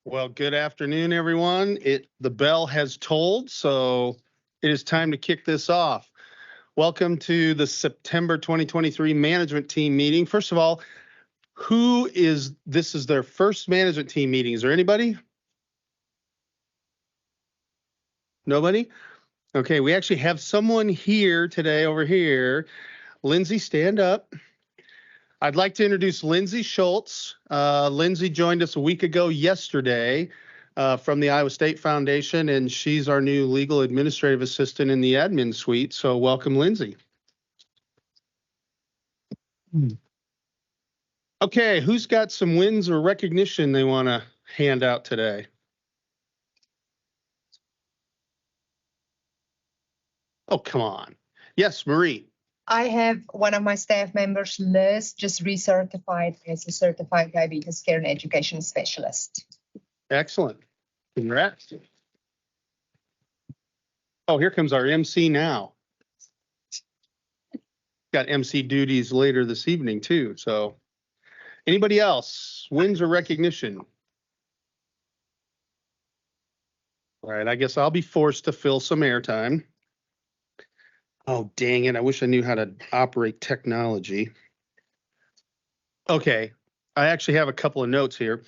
Well, good afternoon, everyone. The bell has tolled, so it is time to kick this off. Welcome to the September 2023 management team meeting. First of all, this is their first management team meeting. Is there anybody? Nobody? Okay, we actually have someone here today over here. Lindsay, stand up. I'd like to introduce Lindsay Schultz. Lindsay joined us a week ago yesterday from the Iowa State Foundation, and she's our new legal administrative assistant in the admin suite. So welcome, Lindsay. Okay, who's got some wins or recognition they want to hand out today? Oh, come on. Yes, Marie. I have one of my staff members, Liz, just recertified as a certified diabetes care and education specialist. Excellent. Congrats. Oh, here comes our MC now. Got MC duties later this evening too. So anybody else, wins or recognition? All right, I guess I'll be forced to fill some airtime. Oh, dang it. I wish I knew how to operate technology. Okay, I actually have a couple of notes here.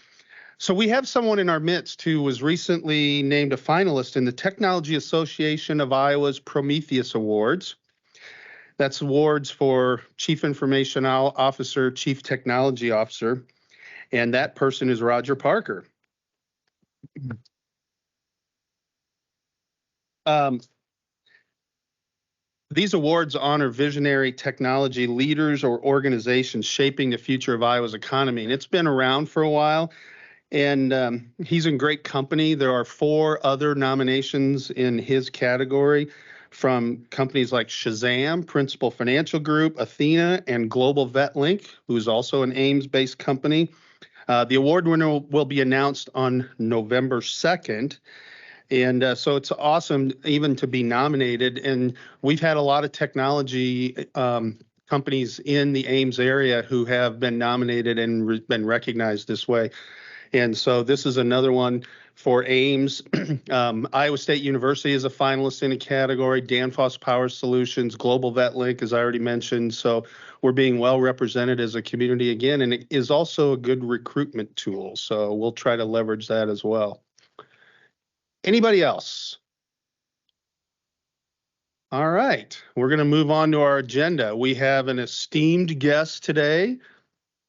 So we have someone in our midst who was recently named a finalist in the Technology Association of Iowa's Prometheus Awards. That's awards for Chief Information Officer, Chief Technology Officer, and that person is Roger Parker. These awards honor visionary technology leaders or organizations shaping the future of Iowa's economy, and it's been around for a while. And he's in great company. There are 4 other nominations in his category from companies like Shazam, Principal Financial Group, Athena, and Global VetLink, who's also an Ames-based company. The award winner will be announced on November 2nd. And so it's awesome even to be nominated. And we've had a lot of technology companies in the Ames area who have been nominated and been recognized this way. And so this is another one for Ames. Iowa State University is a finalist in a category. Danfoss Power Solutions, Global VetLink, as I already mentioned. So we're being well represented as a community again, and it is also a good recruitment tool. So we'll try to leverage that as well. Anybody else? All right, we're going to move on to our agenda. We have an esteemed guest today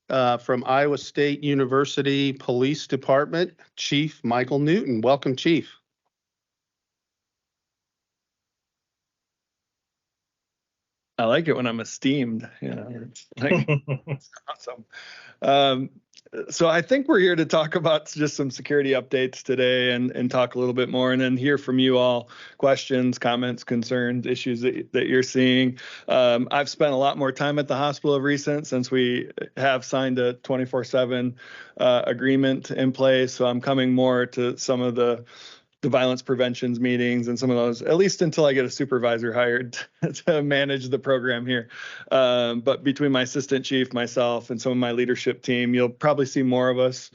from Iowa State University Police Department, Chief Michael Newton. Welcome, Chief. I like it when I'm esteemed. It's like, it's awesome. So I think we're here to talk about just some security updates today and talk a little bit more and then hear from you all questions, comments, concerns, issues that you're seeing. I've spent a lot more time at the hospital of recent since we have signed a 24/7 agreement in place. So I'm coming more to some of the violence preventions meetings and some of those, at least until I get a supervisor hired to manage the program here. But between my assistant chief, myself, and some of my leadership team, you'll probably see more of us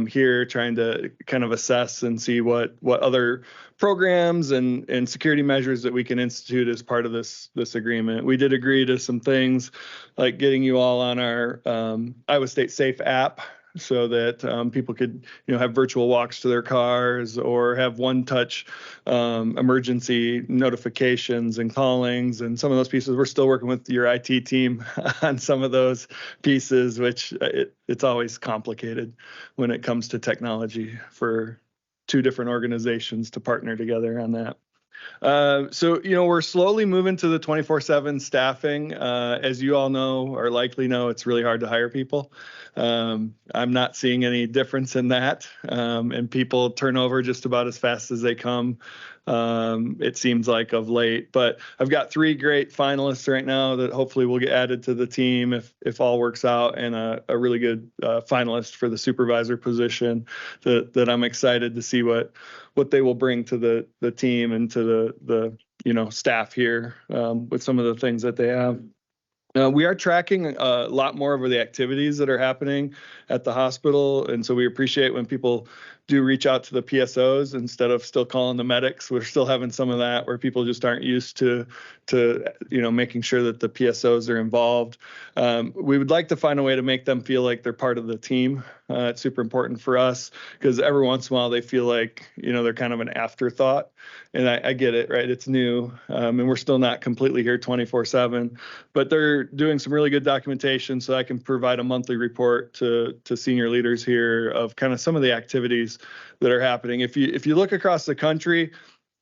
here trying to kind of assess and see what other programs and security measures that we can institute as part of this agreement. We did agree to some things like getting you all on our Iowa State Safe app, so that people could, have virtual walks to their cars or have one-touch emergency notifications and callings and some of those pieces. We're still working with your IT team on some of those pieces, which it's always complicated when it comes to technology for 2 different organizations to partner together on that. So, we're slowly moving to the 24/7 staffing. As you all know, or likely know, it's really hard to hire people. I'm not seeing any difference in that. And people turn over just about as fast as they come. It seems like of late, but I've got 3 great finalists right now that hopefully will get added to the team if all works out, and a really good finalist for the supervisor position that I'm excited to see what they will bring to the team and to the staff here with some of the things that they have. We are tracking a lot more of the activities that are happening at the hospital, and so we appreciate when people do reach out to the PSOs instead of still calling the medics. We're still having some of that where people just aren't used to making sure that the PSOs are involved. We would like to find a way to make them feel like they're part of the team. It's super important for us because every once in a while they feel like, they're kind of an afterthought. And I get it, right? It's new, and we're still not completely here 24/7, but they're doing some really good documentation, so I can provide a monthly report to senior leaders here of kind of some of the activities that are happening. If you look across the country,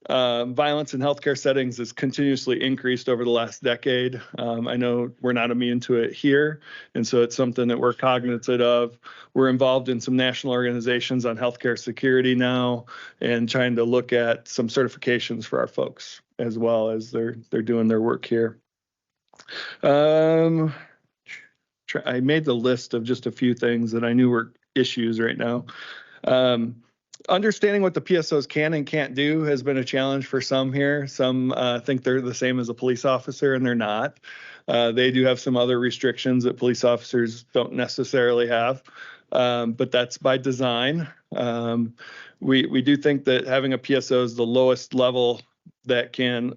violence in healthcare settings has continuously increased over the last decade. I know we're not immune to it here, and so it's something that we're cognizant of. We're involved in some national organizations on healthcare security now, and trying to look at some certifications for our folks as well as they're doing their work here. I made the list of just a few things that I knew were issues right now. Understanding what the PSOs can and can't do has been a challenge for some here. Some think they're the same as a police officer, and they're not. They do have some other restrictions that police officers don't necessarily have, but that's by design. We do think that having a PSO is the lowest level that can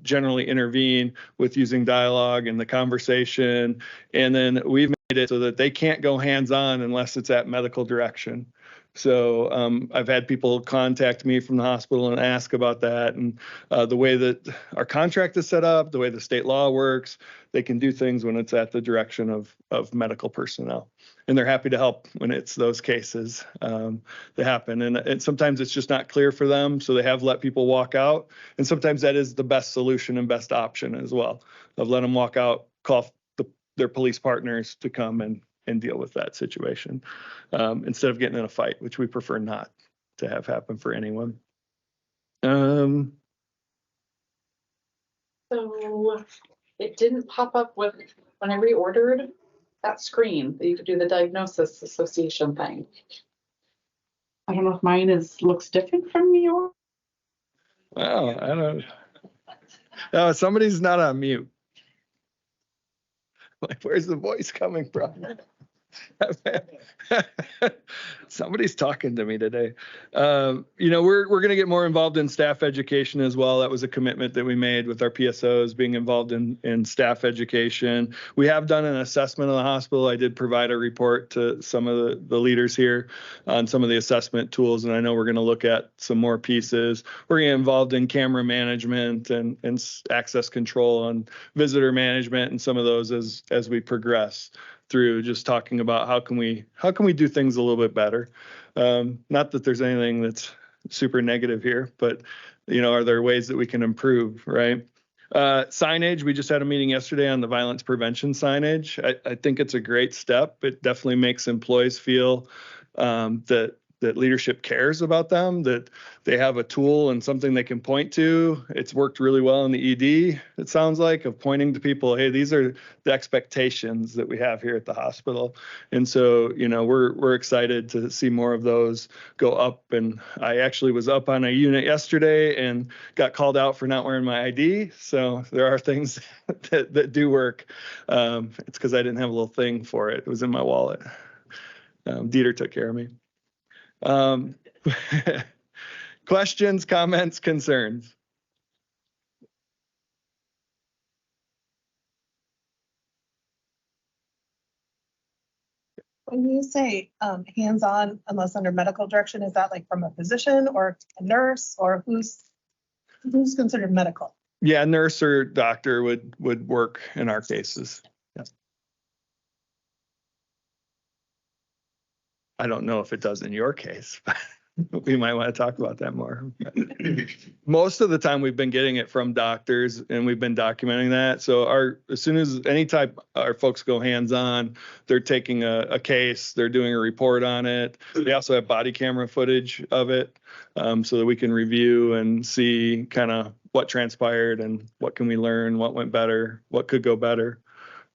generally intervene with using dialogue and the conversation. And then we've made it so that they can't go hands-on unless it's at medical direction. So I've had people contact me from the hospital and ask about that. And the way that our contract is set up, the way the state law works, they can do things when it's at the direction of medical personnel. And they're happy to help when it's those cases that happen. And sometimes it's just not clear for them. So they have let people walk out. And sometimes that is the best solution and best option as well, of let them walk out, call their police partners to come and deal with that situation instead of getting in a fight, which we prefer not to have happen for anyone. So it didn't pop up when I reordered that screen that you could do the diagnosis association thing. I don't know if mine looks different from yours. Well, I don't. No, somebody's not on mute. Like, where's the voice coming from? Somebody's talking to me today. We're going to get more involved in staff education as well. That was a commitment that we made with our PSOs, being involved in staff education. We have done an assessment of the hospital. I did provide a report to some of the leaders here on some of the assessment tools, and I know we're going to look at some more pieces. We're going to get involved in camera management and access control and visitor management and some of those as we progress through, just talking about how can we do things a little bit better. Not that there's anything that's super negative here, but are there ways that we can improve, right? Signage, we just had a meeting yesterday on the violence prevention signage. I think it's a great step. It definitely makes employees feel that leadership cares about them, that they have a tool and something they can point to. It's worked really well in the ED, it sounds like, of pointing to people, hey, these are the expectations that we have here at the hospital. And so, we're excited to see more of those go up. And I actually was up on a unit yesterday and got called out for not wearing my ID. So there are things that do work. It's because I didn't have a little thing for it. It was in my wallet. Dieter took care of me. Questions, comments, concerns? When you say hands-on unless under medical direction, is that like from a physician or a nurse, or who's considered medical? Yeah, nurse or doctor would work in our cases. Yeah. I don't know if it does in your case, but we might want to talk about that more. Most of the time we've been getting it from doctors, and we've been documenting that. So as soon as our folks go hands-on, they're taking a case, they're doing a report on it. They also have body camera footage of it, so that we can review and see kind of what transpired and what can we learn, what went better, what could go better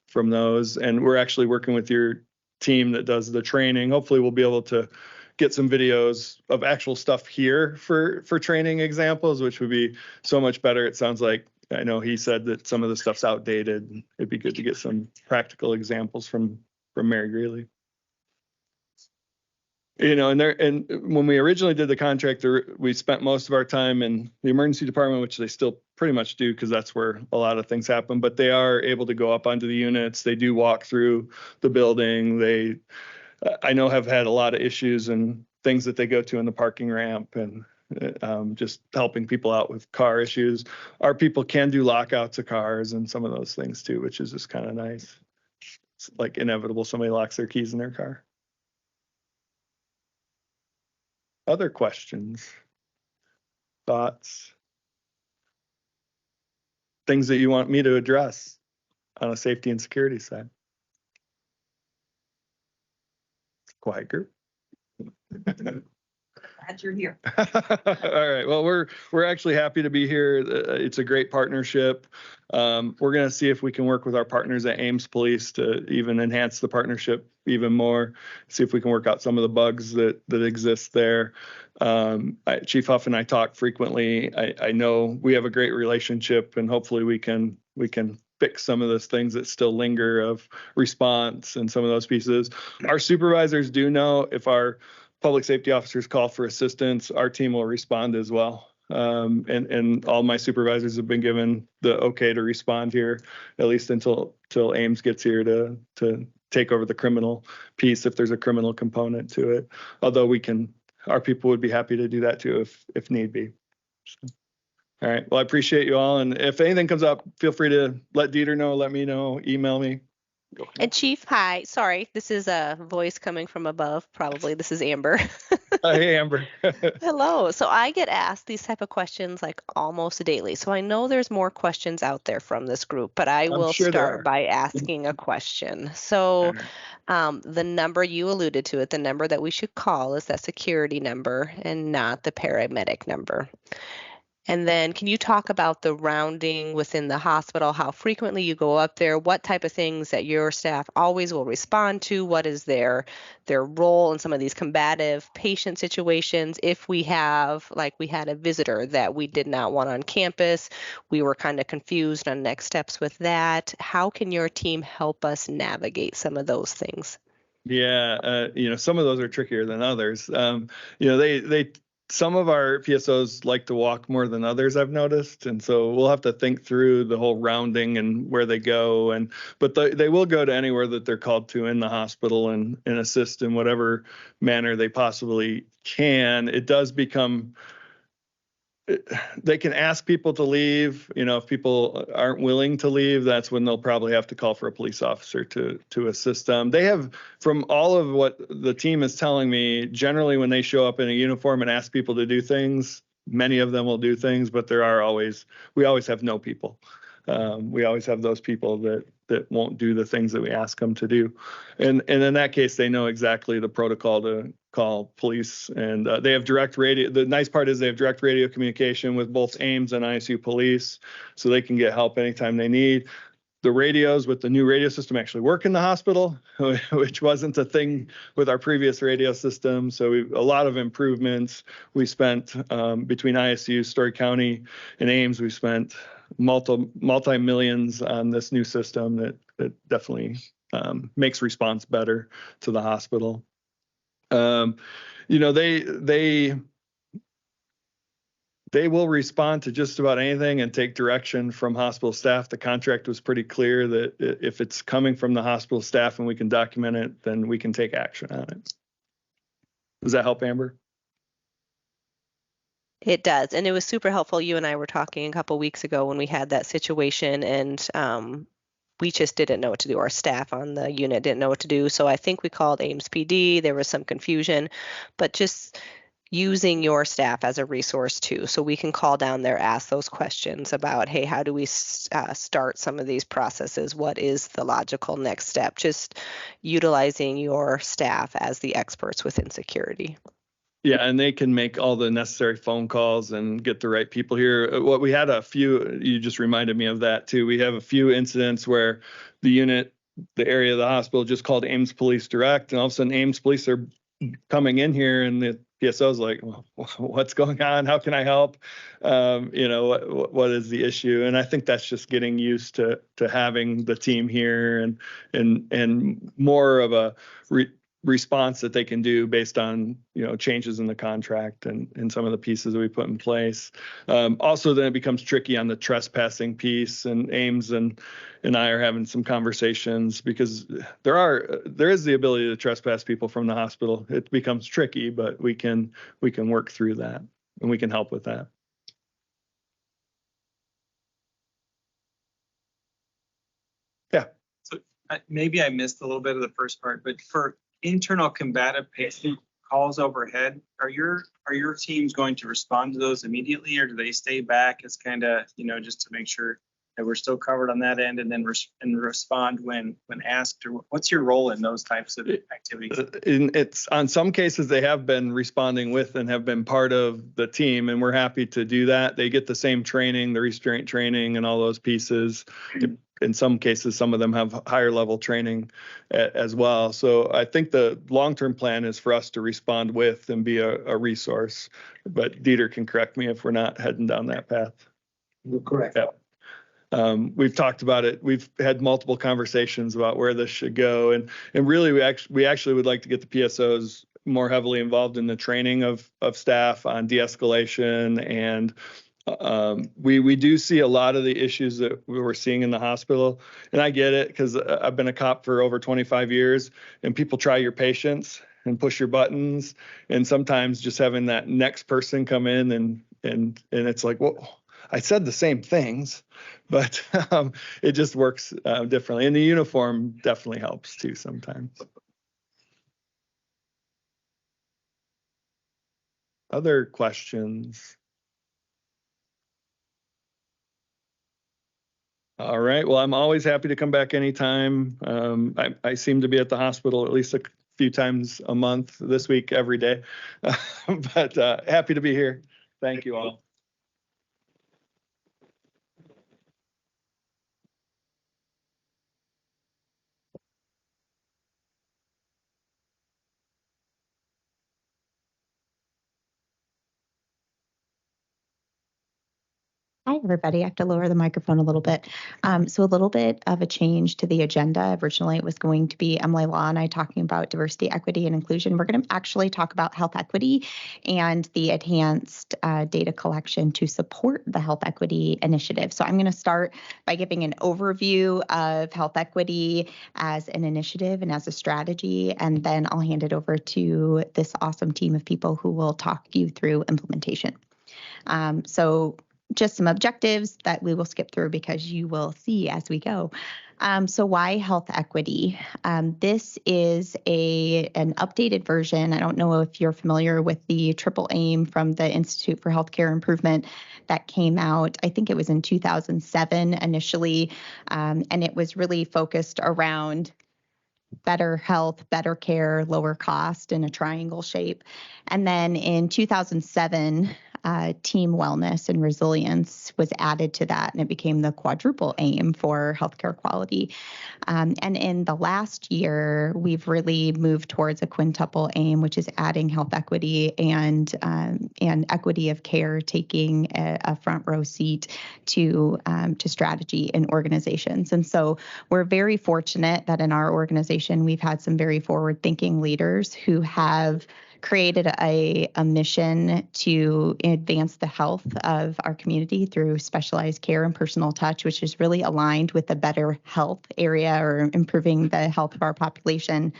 from those. And we're actually working with your team that does the training. Hopefully we'll be able to get some videos of actual stuff here for training examples, which would be so much better. It sounds like, I know he said that some of the stuff's outdated. It'd be good to get some practical examples from Mary Greeley. And when we originally did the contract, we spent most of our time in the emergency department, which they still pretty much do because that's where a lot of things happen. But they are able to go up onto the units. They do walk through the building. I know, have had a lot of issues and things that they go to in the parking ramp and just helping people out with car issues. Our people can do lockouts of cars and some of those things too, which is just kind of nice. It's like inevitable somebody locks their keys in their car. Other questions, thoughts, things that you want me to address on a safety and security side? Quiet group. Glad you're here. All right. Well, we're actually happy to be here. It's a great partnership. We're going to see if we can work with our partners at Ames Police to even enhance the partnership even more. See if we can work out some of the bugs that exist there. Chief Huff and I talk frequently. I know we have a great relationship, and hopefully we can fix some of those things that still linger of response and some of those pieces. Our supervisors do know if our public safety officers call for assistance, our team will respond as well. And all my supervisors have been given the okay to respond here, at least until Ames gets here to take over the criminal piece if there's a criminal component to it. Although our people would be happy to do that too if need be. So. All right. Well, I appreciate you all. And if anything comes up, feel free to let Dieter know, let me know, email me. And Chief, hi. Sorry, this is a voice coming from above. Probably this is Amber. Hey, Amber. Hello. So I get asked these type of questions like almost daily. So I know there's more questions out there from this group, but I will start by asking a question. So the number you alluded to it, the number that we should call is that security number and not the paramedic number. And then can you talk about the rounding within the hospital, how frequently you go up there, what type of things that your staff always will respond to, what is their role in some of these combative patient situations? If we have, like we had a visitor that we did not want on campus, we were kind of confused on next steps with that. How can your team help us navigate some of those things? Yeah, some of those are trickier than others. Some of our PSOs like to walk more than others, I've noticed. And so we'll have to think through the whole rounding and where they go. But they will go to anywhere that they're called to in the hospital and assist in whatever manner they possibly can. It does become, they can ask people to leave. If people aren't willing to leave, that's when they'll probably have to call for a police officer to assist them. They have, from all of what the team is telling me, generally when they show up in a uniform and ask people to do things, many of them will do things, but we always have no people. We always have those people that won't do the things that we ask them to do. And in that case, they know exactly the protocol to call police, and they have direct radio. The nice part is they have direct radio communication with both Ames and ISU police, so they can get help anytime they need. The radios with the new radio system actually work in the hospital, which wasn't a thing with our previous radio system. So a lot of improvements. We spent between ISU, Story County, and Ames, we spent multi-millions on this new system that definitely makes response better to the hospital. They will respond to just about anything and take direction from hospital staff. The contract was pretty clear that if it's coming from the hospital staff and we can document it, then we can take action on it. Does that help, Amber? It does. And it was super helpful. You and I were talking a couple weeks ago when we had that situation, and we just didn't know what to do. Our staff on the unit didn't know what to do. So I think we called Ames PD. There was some confusion, but just using your staff as a resource too. So we can call down there, ask those questions about, hey, how do we start some of these processes? What is the logical next step? Just utilizing your staff as the experts within security. Yeah, and they can make all the necessary phone calls and get the right people here. What we had a few, you just reminded me of that too. We have a few incidents where the area of the hospital just called Ames Police Direct, and all of a sudden Ames Police are coming in here, and the PSO's like, well, what's going on? How can I help? What is the issue? And I think that's just getting used to having the team here and more of a response that they can do based on, changes in the contract and some of the pieces that we put in place. Also, then it becomes tricky on the trespassing piece, and Ames and I are having some conversations because there is the ability to trespass people from the hospital. It becomes tricky, but we can work through that, and we can help with that. Yeah. So maybe I missed a little bit of the first part, but for internal combative patient calls overhead, are your teams going to respond to those immediately, or do they stay back as kind of, just to make sure that we're still covered on that end, and then respond when asked? Or what's your role in those types of activities? It's on some cases they have been responding with and have been part of the team, and we're happy to do that. They get the same training, the restraint training and all those pieces. In some cases, some of them have higher level training as well. So I think the long-term plan is for us to respond with and be a resource. But Dieter can correct me if we're not heading down that path. You're correct. Yeah. We've talked about it. We've had multiple conversations about where this should go, and really we actually would like to get the PSOs more heavily involved in the training of staff on de-escalation, and we do see a lot of the issues that we were seeing in the hospital, and I get it because I've been a cop for over 25 years, and people try your patience and push your buttons, and sometimes just having that next person come in and it's like, well, I said the same things, but it just works differently. And the uniform definitely helps too sometimes. Other questions? All right. Well, I'm always happy to come back anytime. I seem to be at the hospital at least a few times a month, this week, every day. But happy to be here. Thank you all. Hi, everybody. I have to lower the microphone a little bit. So a little bit of a change to the agenda. Originally, it was going to be Emily Law and I talking about diversity, equity, and inclusion. We're going to actually talk about health equity and the enhanced data collection to support the health equity initiative. So I'm going to start by giving an overview of health equity as an initiative and as a strategy, and then I'll hand it over to this awesome team of people who will talk you through implementation. So just some objectives that we will skip through because you will see as we go. So why health equity? This is an updated version. I don't know if you're familiar with the triple aim from the Institute for Healthcare Improvement that came out. I think it was in 2007 initially, and it was really focused around better health, better care, lower cost in a triangle shape. And then in 2007, team wellness and resilience was added to that, and it became the quadruple aim for healthcare quality. And in the last year, we've really moved towards a quintuple aim, which is adding health equity and equity of care, taking a front row seat to strategy in organizations. And so we're very fortunate that in our organization, we've had some very forward-thinking leaders who have created a mission to advance the health of our community through specialized care and personal touch, which is really aligned with the better health area or improving the health of our population.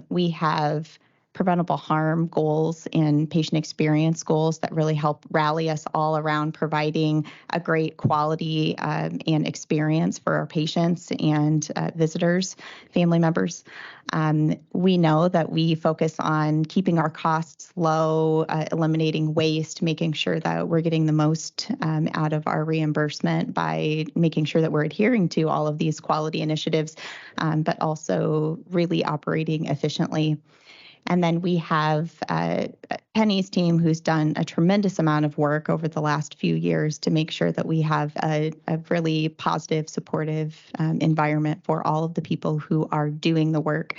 We have preventable harm goals and patient experience goals that really help rally us all around providing a great quality and experience for our patients and visitors, family members. We know that we focus on keeping our costs low, eliminating waste, making sure that we're getting the most out of our reimbursement by making sure that we're adhering to all of these quality initiatives, but also really operating efficiently. And then we have Penny's team, who's done a tremendous amount of work over the last few years to make sure that we have a really positive, supportive environment for all of the people who are doing the work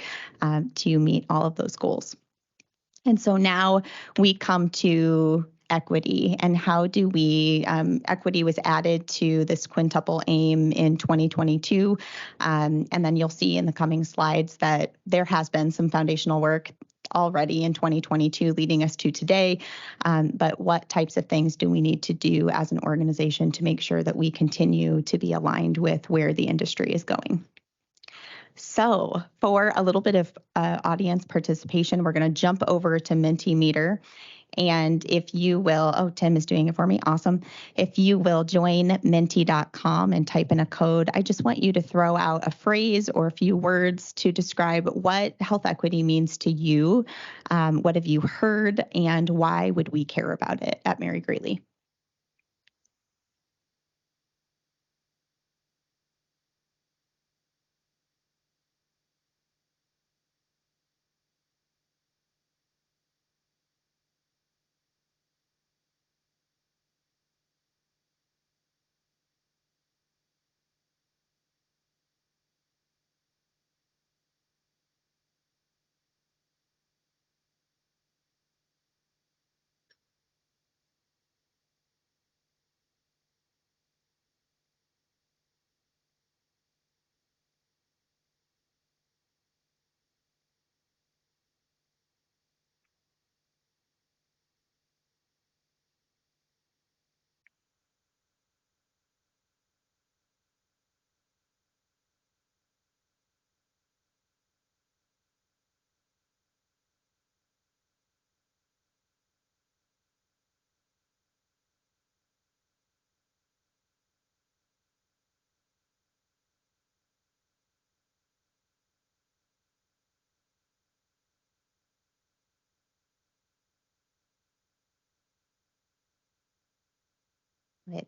to meet all of those goals. And so now we come to equity and how do we, equity was added to this quintuple aim in 2022. And then you'll see in the coming slides that there has been some foundational work already in 2022 leading us to today. But what types of things do we need to do as an organization to make sure that we continue to be aligned with where the industry is going? So for a little bit of audience participation, we're going to jump over to Mentimeter. And if you will, oh, Tim is doing it for me. Awesome. If you will join menti.com and type in a code, I just want you to throw out a phrase or a few words to describe what health equity means to you. What have you heard and why would we care about it at Mary Greeley?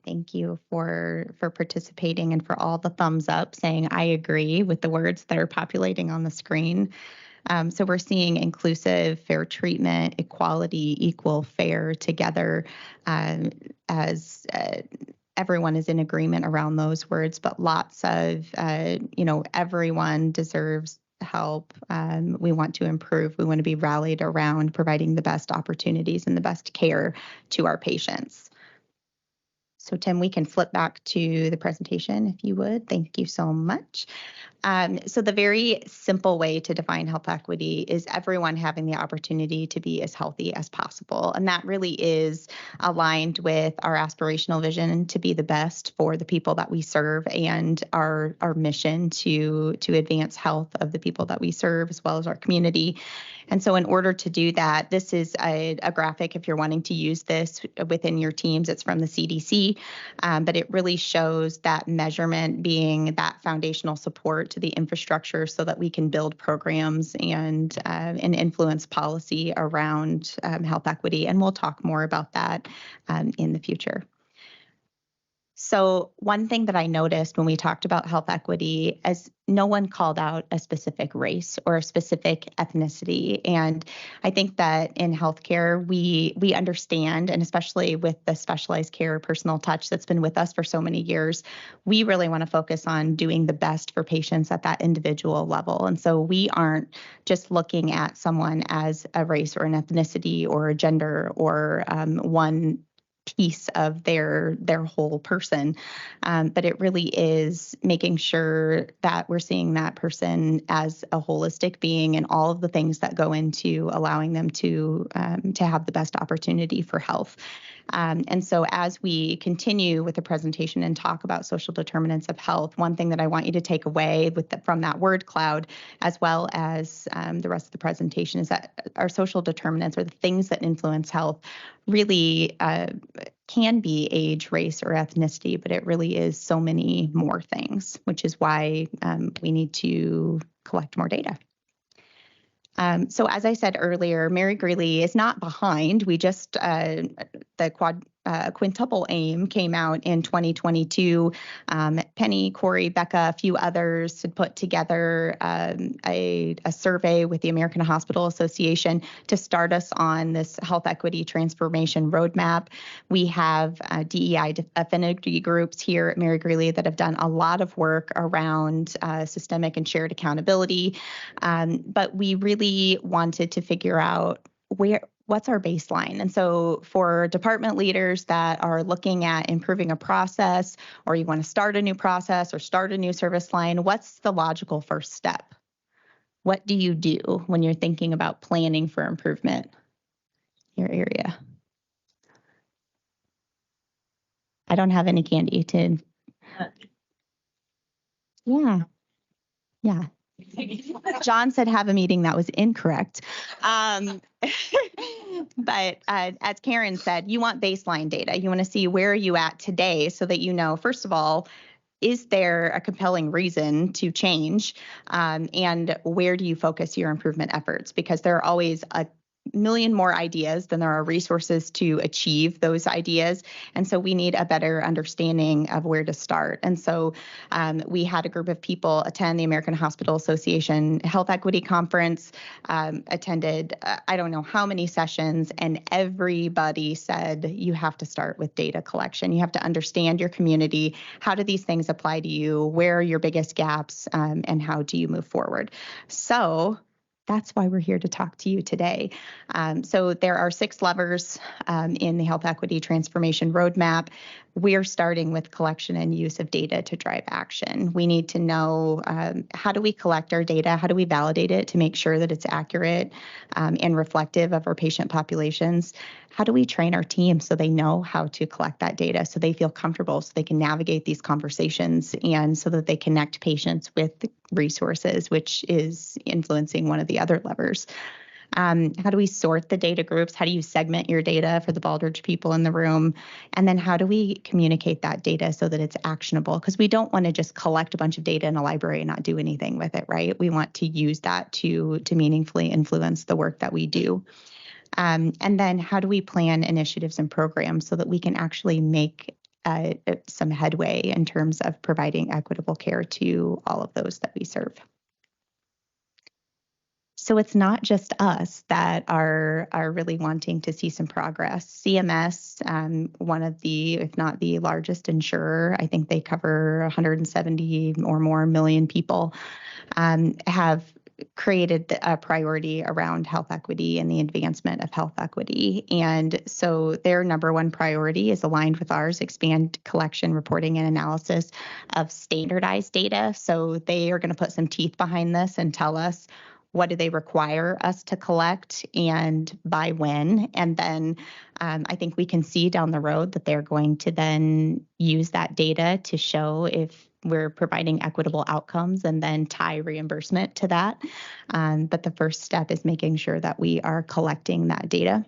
Thank you for participating and for all the thumbs up saying I agree with the words that are populating on the screen. So we're seeing inclusive, fair treatment, equality, equal, fair together as everyone is in agreement around those words, but lots of, everyone deserves help. We want to improve. We want to be rallied around providing the best opportunities and the best care to our patients. So Tim, we can flip back to the presentation if you would. Thank you so much. So the very simple way to define health equity is everyone having the opportunity to be as healthy as possible. And that really is aligned with our aspirational vision to be the best for the people that we serve and our mission to advance health of the people that we serve as well as our community. And so in order to do that, this is a graphic if you're wanting to use this within your teams. It's from the CDC, but it really shows that measurement being that foundational support to the infrastructure so that we can build programs and influence policy around health equity. And we'll talk more about that in the future. So one thing that I noticed when we talked about health equity is no one called out a specific race or a specific ethnicity. And I think that in healthcare, we understand, and especially with the specialized care personal touch that's been with us for so many years, we really want to focus on doing the best for patients at that individual level. And so we aren't just looking at someone as a race or an ethnicity or a gender or one piece of their whole person. But it really is making sure that we're seeing that person as a holistic being and all of the things that go into allowing them to have the best opportunity for health. And so as we continue with the presentation and talk about social determinants of health, one thing that I want you to take away from that word cloud, as well as the rest of the presentation, is that our social determinants, or the things that influence health, really can be age, race, or ethnicity, but it really is so many more things, which is why we need to collect more data. So as I said earlier, Mary Greeley is not behind. We just, the quintuple aim came out in 2022. Penny, Corey, Becca, a few others had put together a survey with the American Hospital Association to start us on this health equity transformation roadmap. We have DEI affinity groups here at Mary Greeley that have done a lot of work around systemic and shared accountability. But we really wanted to figure out what's our baseline? And so for department leaders that are looking at improving a process, or you want to start a new process or start a new service line, what's the logical first step? What do you do when you're thinking about planning for improvement in your area? I don't have any candy to. Yeah. John said have a meeting. That was incorrect. But as Karen said, you want baseline data. You want to see where are you at today so that you know, first of all, is there a compelling reason to change? And where do you focus your improvement efforts? Because there are always a million more ideas than there are resources to achieve those ideas. And so we need a better understanding of where to start. And so we had a group of people attend the American Hospital Association Health Equity Conference, attended I don't know how many sessions, and everybody said you have to start with data collection. You have to understand your community. How do these things apply to you? Where are your biggest gaps? And how do you move forward? So that's why we're here to talk to you today. So there are 6 levers in the Health Equity Transformation Roadmap. We're starting with collection and use of data to drive action. We need to know how do we collect our data? How do we validate it to make sure that it's accurate and reflective of our patient populations? How do we train our team so they know how to collect that data, so they feel comfortable, so they can navigate these conversations, and so that they connect patients with resources, which is influencing one of the other levers? How do we sort the data groups? How do you segment your data for the Baldrige people in the room? And then how do we communicate that data so that it's actionable? Because we don't want to just collect a bunch of data in a library and not do anything with it, right? We want to use that to meaningfully influence the work that we do. And then how do we plan initiatives and programs so that we can actually make some headway in terms of providing equitable care to all of those that we serve? So it's not just us that are really wanting to see some progress. CMS, one of the, if not the largest insurer, I think they cover 170 or more million people, have created a priority around health equity and the advancement of health equity. And so their number one priority is aligned with ours: expand collection, reporting, and analysis of standardized data. So they are going to put some teeth behind this and tell us what do they require us to collect and by when. And then I think we can see down the road that they're going to then use that data to show if we're providing equitable outcomes and then tie reimbursement to that. But the first step is making sure that we are collecting that data.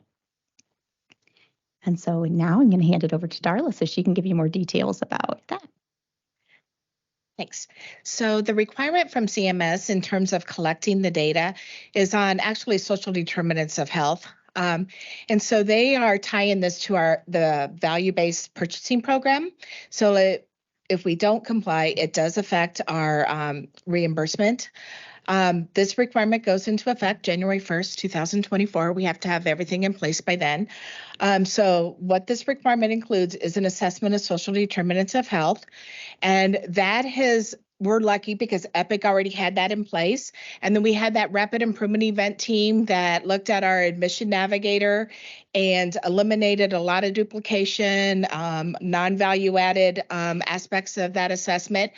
And so now I'm going to hand it over to Darla so she can give you more details about that. Thanks. So the requirement from CMS in terms of collecting the data is on actually social determinants of health. And so they are tying this to the value-based purchasing program. So if we don't comply, it does affect our reimbursement. This requirement goes into effect January 1st, 2024. We have to have everything in place by then. So what this requirement includes is an assessment of social determinants of health. And we're lucky because Epic already had that in place. And then we had that rapid improvement event team that looked at our admission navigator and eliminated a lot of duplication, non-value added aspects of that assessment.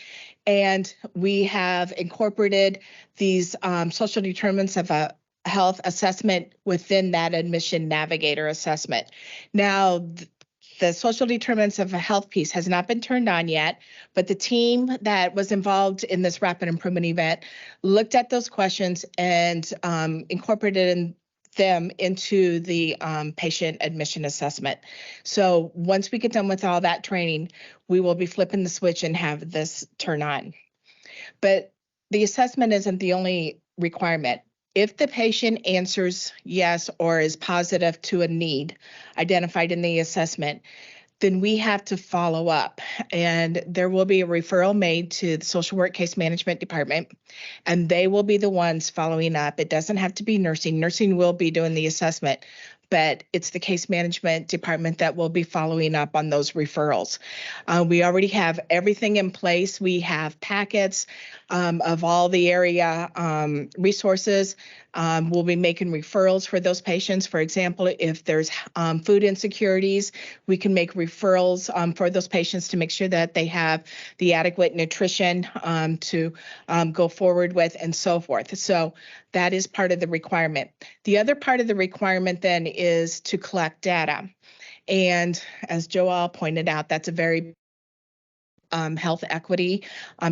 And we have incorporated these social determinants of a health assessment within that admission navigator assessment. Now, the social determinants of a health piece has not been turned on yet, but the team that was involved in this rapid improvement event looked at those questions and incorporated them into the patient admission assessment. So once we get done with all that training, we will be flipping the switch and have this turn on. But the assessment isn't the only requirement. If the patient answers yes or is positive to a need identified in the assessment, then we have to follow up. And there will be a referral made to the social work case management department, and they will be the ones following up. It doesn't have to be nursing. Nursing will be doing the assessment, but it's the case management department that will be following up on those referrals. We already have everything in place. We have packets of all the area resources. We'll be making referrals for those patients. For example, if there's food insecurities, we can make referrals for those patients to make sure that they have the adequate nutrition to go forward with, and so forth. So that is part of the requirement. The other part of the requirement then is to collect data. And as Joelle pointed out, that's a very health equity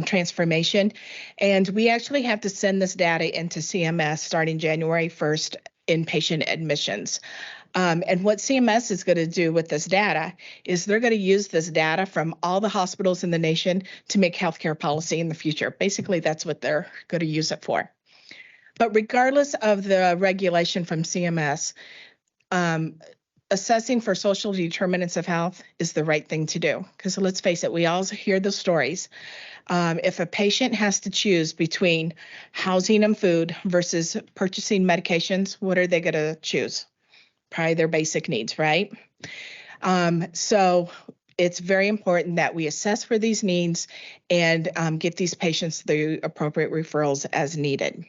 transformation. And we actually have to send this data into CMS starting January 1st in patient admissions. And what CMS is going to do with this data is they're going to use this data from all the hospitals in the nation to make healthcare policy in the future. Basically, that's what they're going to use it for. But regardless of the regulation from CMS, assessing for social determinants of health is the right thing to do. Because let's face it, we all hear the stories. If a patient has to choose between housing and food versus purchasing medications, what are they going to choose? Probably their basic needs, right? So it's very important that we assess for these needs and get these patients the appropriate referrals as needed.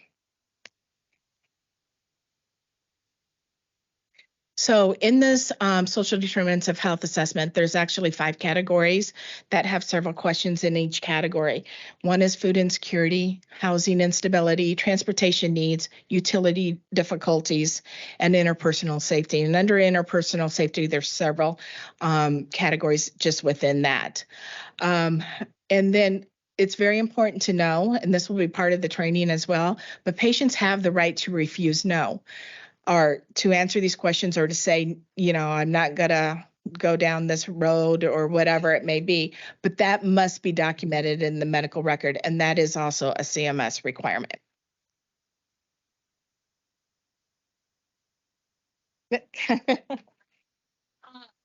So in this social determinants of health assessment, there's actually 5 categories that have several questions in each category. One is food insecurity, housing instability, transportation needs, utility difficulties, and interpersonal safety. And under interpersonal safety, there's several categories just within that. And then it's very important to know, and this will be part of the training as well, but patients have the right to refuse no, or to answer these questions, or to say, you know, I'm not going to go down this road or whatever it may be, but that must be documented in the medical record. And that is also a CMS requirement.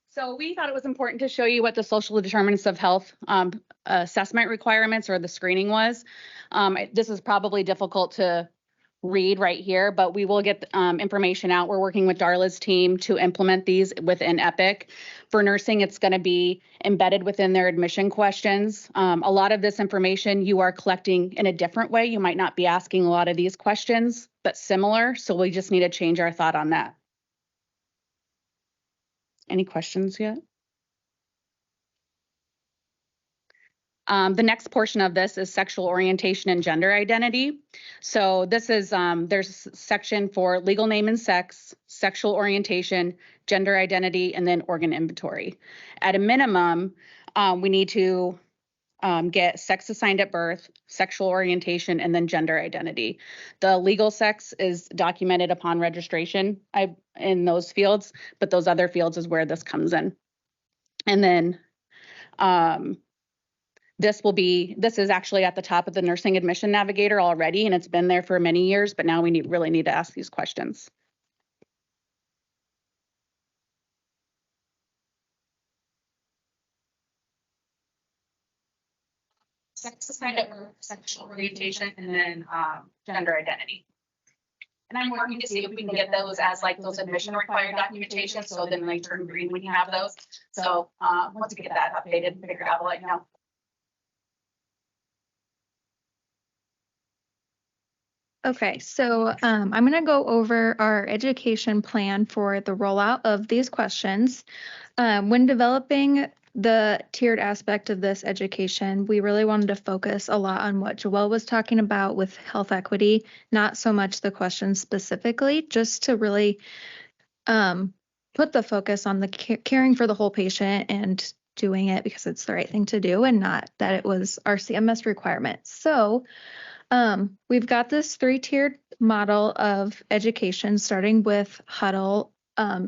So we thought it was important to show you what the social determinants of health assessment requirements or the screening was. This is probably difficult to read right here, but we will get information out. We're working with Darla's team to implement these within Epic. For nursing, it's going to be embedded within their admission questions. A lot of this information you are collecting in a different way. You might not be asking a lot of these questions, but similar. So we just need to change our thought on that. Any questions yet? The next portion of this is sexual orientation and gender identity. So this is, there's a section for legal name and sex, sexual orientation, gender identity, and then organ inventory. At a minimum, we need to get sex assigned at birth, sexual orientation, and then gender identity. The legal sex is documented upon registration in those fields, but those other fields is where this comes in. And then this is actually at the top of the nursing admission navigator already, and it's been there for many years, but now we really need to ask these questions. Sex assigned at birth, sexual orientation, and then gender identity. And I'm working to see if we can get those as like those admission required documentation, so then they turn green when you have those. So once we get that updated and figured out, I'll let you know. Okay, so I'm going to go over our education plan for the rollout of these questions. When developing the tiered aspect of this education, we really wanted to focus a lot on what Joelle was talking about with health equity, not so much the questions specifically, just to really put the focus on the caring for the whole patient and doing it because it's the right thing to do and not that it was our CMS requirement. So we've got this 3-tiered model of education, starting with Huddle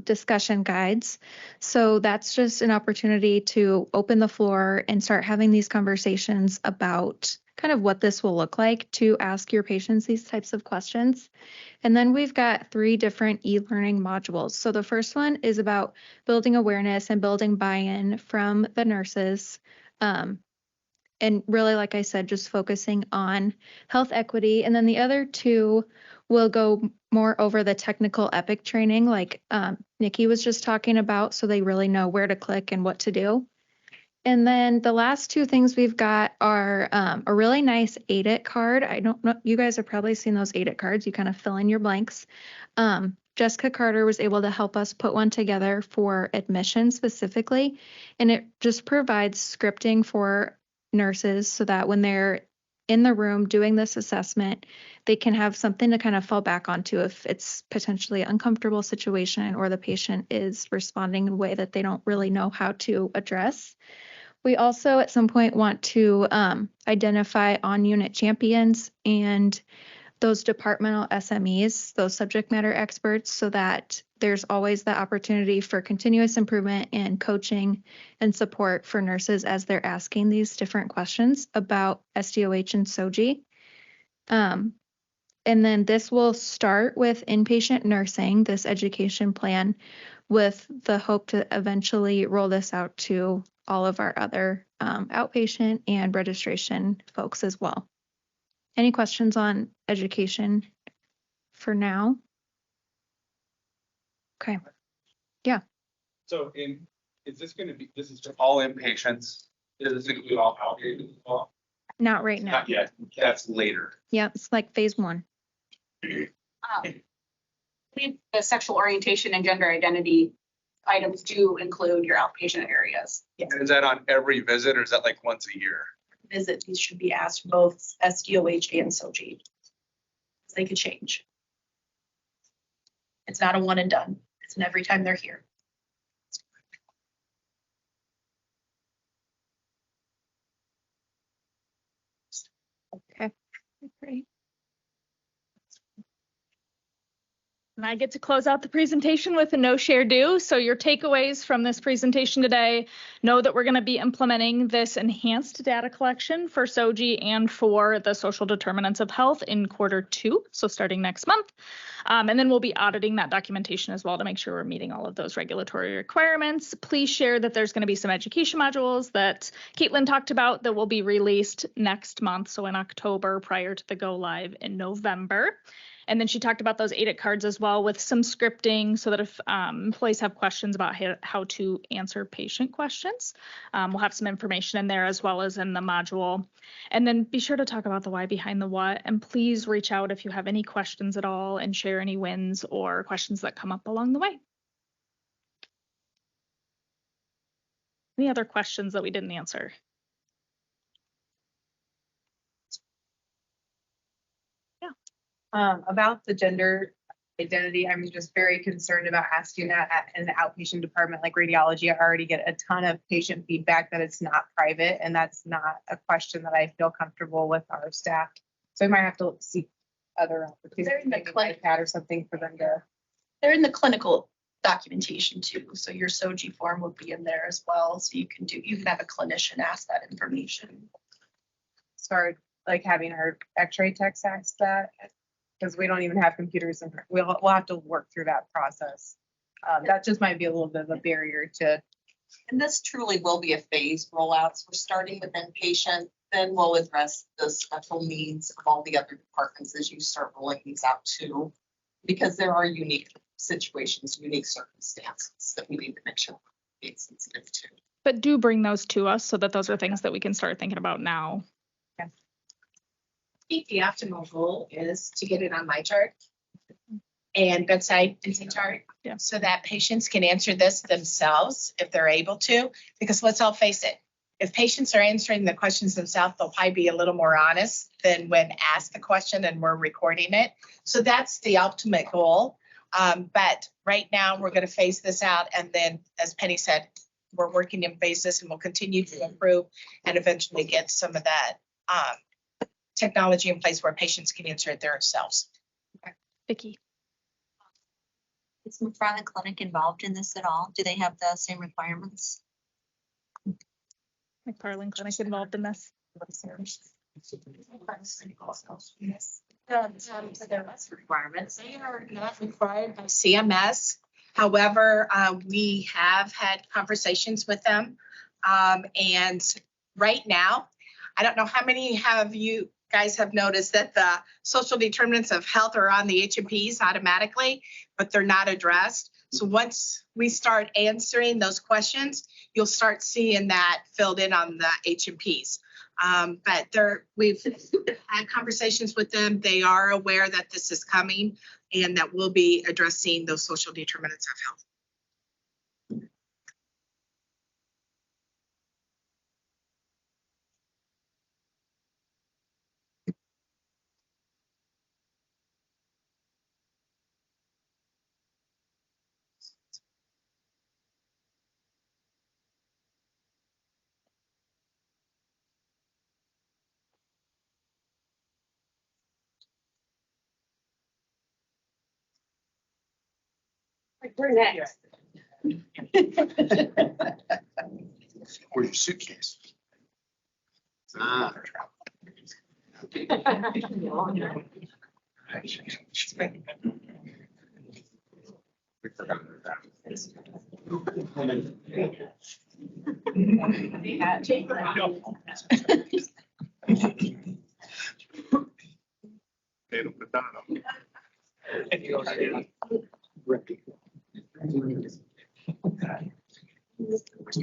discussion guides. So that's just an opportunity to open the floor and start having these conversations about kind of what this will look like to ask your patients these types of questions. And then we've got 3 different e-learning modules. So the first one is about building awareness and building buy-in from the nurses. And really, like I said, just focusing on health equity. And then the other 2 will go more over the technical Epic training like Nikki was just talking about, so they really know where to click and what to do. And then the last two things we've got are a really nice AIDIT card. I don't know, you guys have probably seen those AIDIT cards. You kind of fill in your blanks. Jessica Carter was able to help us put one together for admission specifically, and it just provides scripting for nurses so that when they're in the room doing this assessment, they can have something to kind of fall back onto if it's potentially an uncomfortable situation or the patient is responding in a way that they don't really know how to address. We also at some point want to identify on-unit champions and those departmental SMEs, those subject matter experts, so that there's always the opportunity for continuous improvement and coaching and support for nurses as they're asking these different questions about SDOH and SOGI. And then this will start with inpatient nursing, this education plan, with the hope to eventually roll this out to all of our other outpatient and registration folks as well. Any questions on education for now? Okay. Yeah. So is this going to be, this is for all inpatients? Does this include all outpatients as well? Not right now. Not yet. That's later. Yeah, it's like phase 1. The sexual orientation and gender identity items do include your outpatient areas. Yes. And is that on every visit or is that like once a year? Visit, these should be asked both SDOH and SOGI. They could change. It's not a one and done. It's an every time they're here. Okay, great. And I get to close out the presentation with a no share do. So your takeaways from this presentation today, know that we're going to be implementing this enhanced data collection for SOGI and for the social determinants of health in Q2, so starting next month. And then we'll be auditing that documentation as well to make sure we're meeting all of those regulatory requirements. Please share that there's going to be some education modules that Caitlin talked about that will be released next month, so in October, prior to the go live in November. And then she talked about those AIDIT cards as well with some scripting so that if employees have questions about how to answer patient questions, we'll have some information in there as well as in the module. And then be sure to talk about the why behind the what, and please reach out if you have any questions at all and share any wins or questions that come up along the way. Any other questions that we didn't answer? About the gender identity, I'm just very concerned about asking that in the outpatient department like radiology. I already get a ton of patient feedback that it's not private, and that's not a question that I feel comfortable with our staff. So I might have to seek other opportunities. They're in the clinic or something for them to. They're in the clinical documentation too. So your SOGI form will be in there as well. So you can have a clinician ask that information. Start like having our x-ray techs ask that. Because we don't even have computers, and we'll have to work through that process. That just might be a little bit of a barrier to. And this truly will be a phased rollout. So we're starting with inpatient, then we'll address the special needs of all the other departments as you start rolling these out too, because there are unique situations, unique circumstances that we need to make sure we're being sensitive to. But do bring those to us so that those are things that we can start thinking about now. I think the optimal goal is to get it on my chart and bedside visit chart, so that patients can answer this themselves if they're able to. Because let's all face it, if patients are answering the questions themselves, they'll probably be a little more honest than when asked the question and we're recording it. So that's the ultimate goal. But right now we're going to phase this out, and then, as Penny said, we're working in phases, and we'll continue to improve and eventually get some of that technology in place where patients can answer it themselves. Vicki. Is McFarland Clinic involved in this at all? Do they have the same requirements? McFarland Clinic involved in this? Yes. There less requirements. They are not required by CMS. However, we have had conversations with them. And right now, I don't know how many have you guys have noticed that the social determinants of health are on the H&Ps automatically, but they're not addressed. So once we start answering those questions, you'll start seeing that filled in on the H&Ps. But we've had conversations with them. They are aware that this is coming and that we'll be addressing those social determinants of health. We're next. Where's your suitcase? Ah. We forgot that.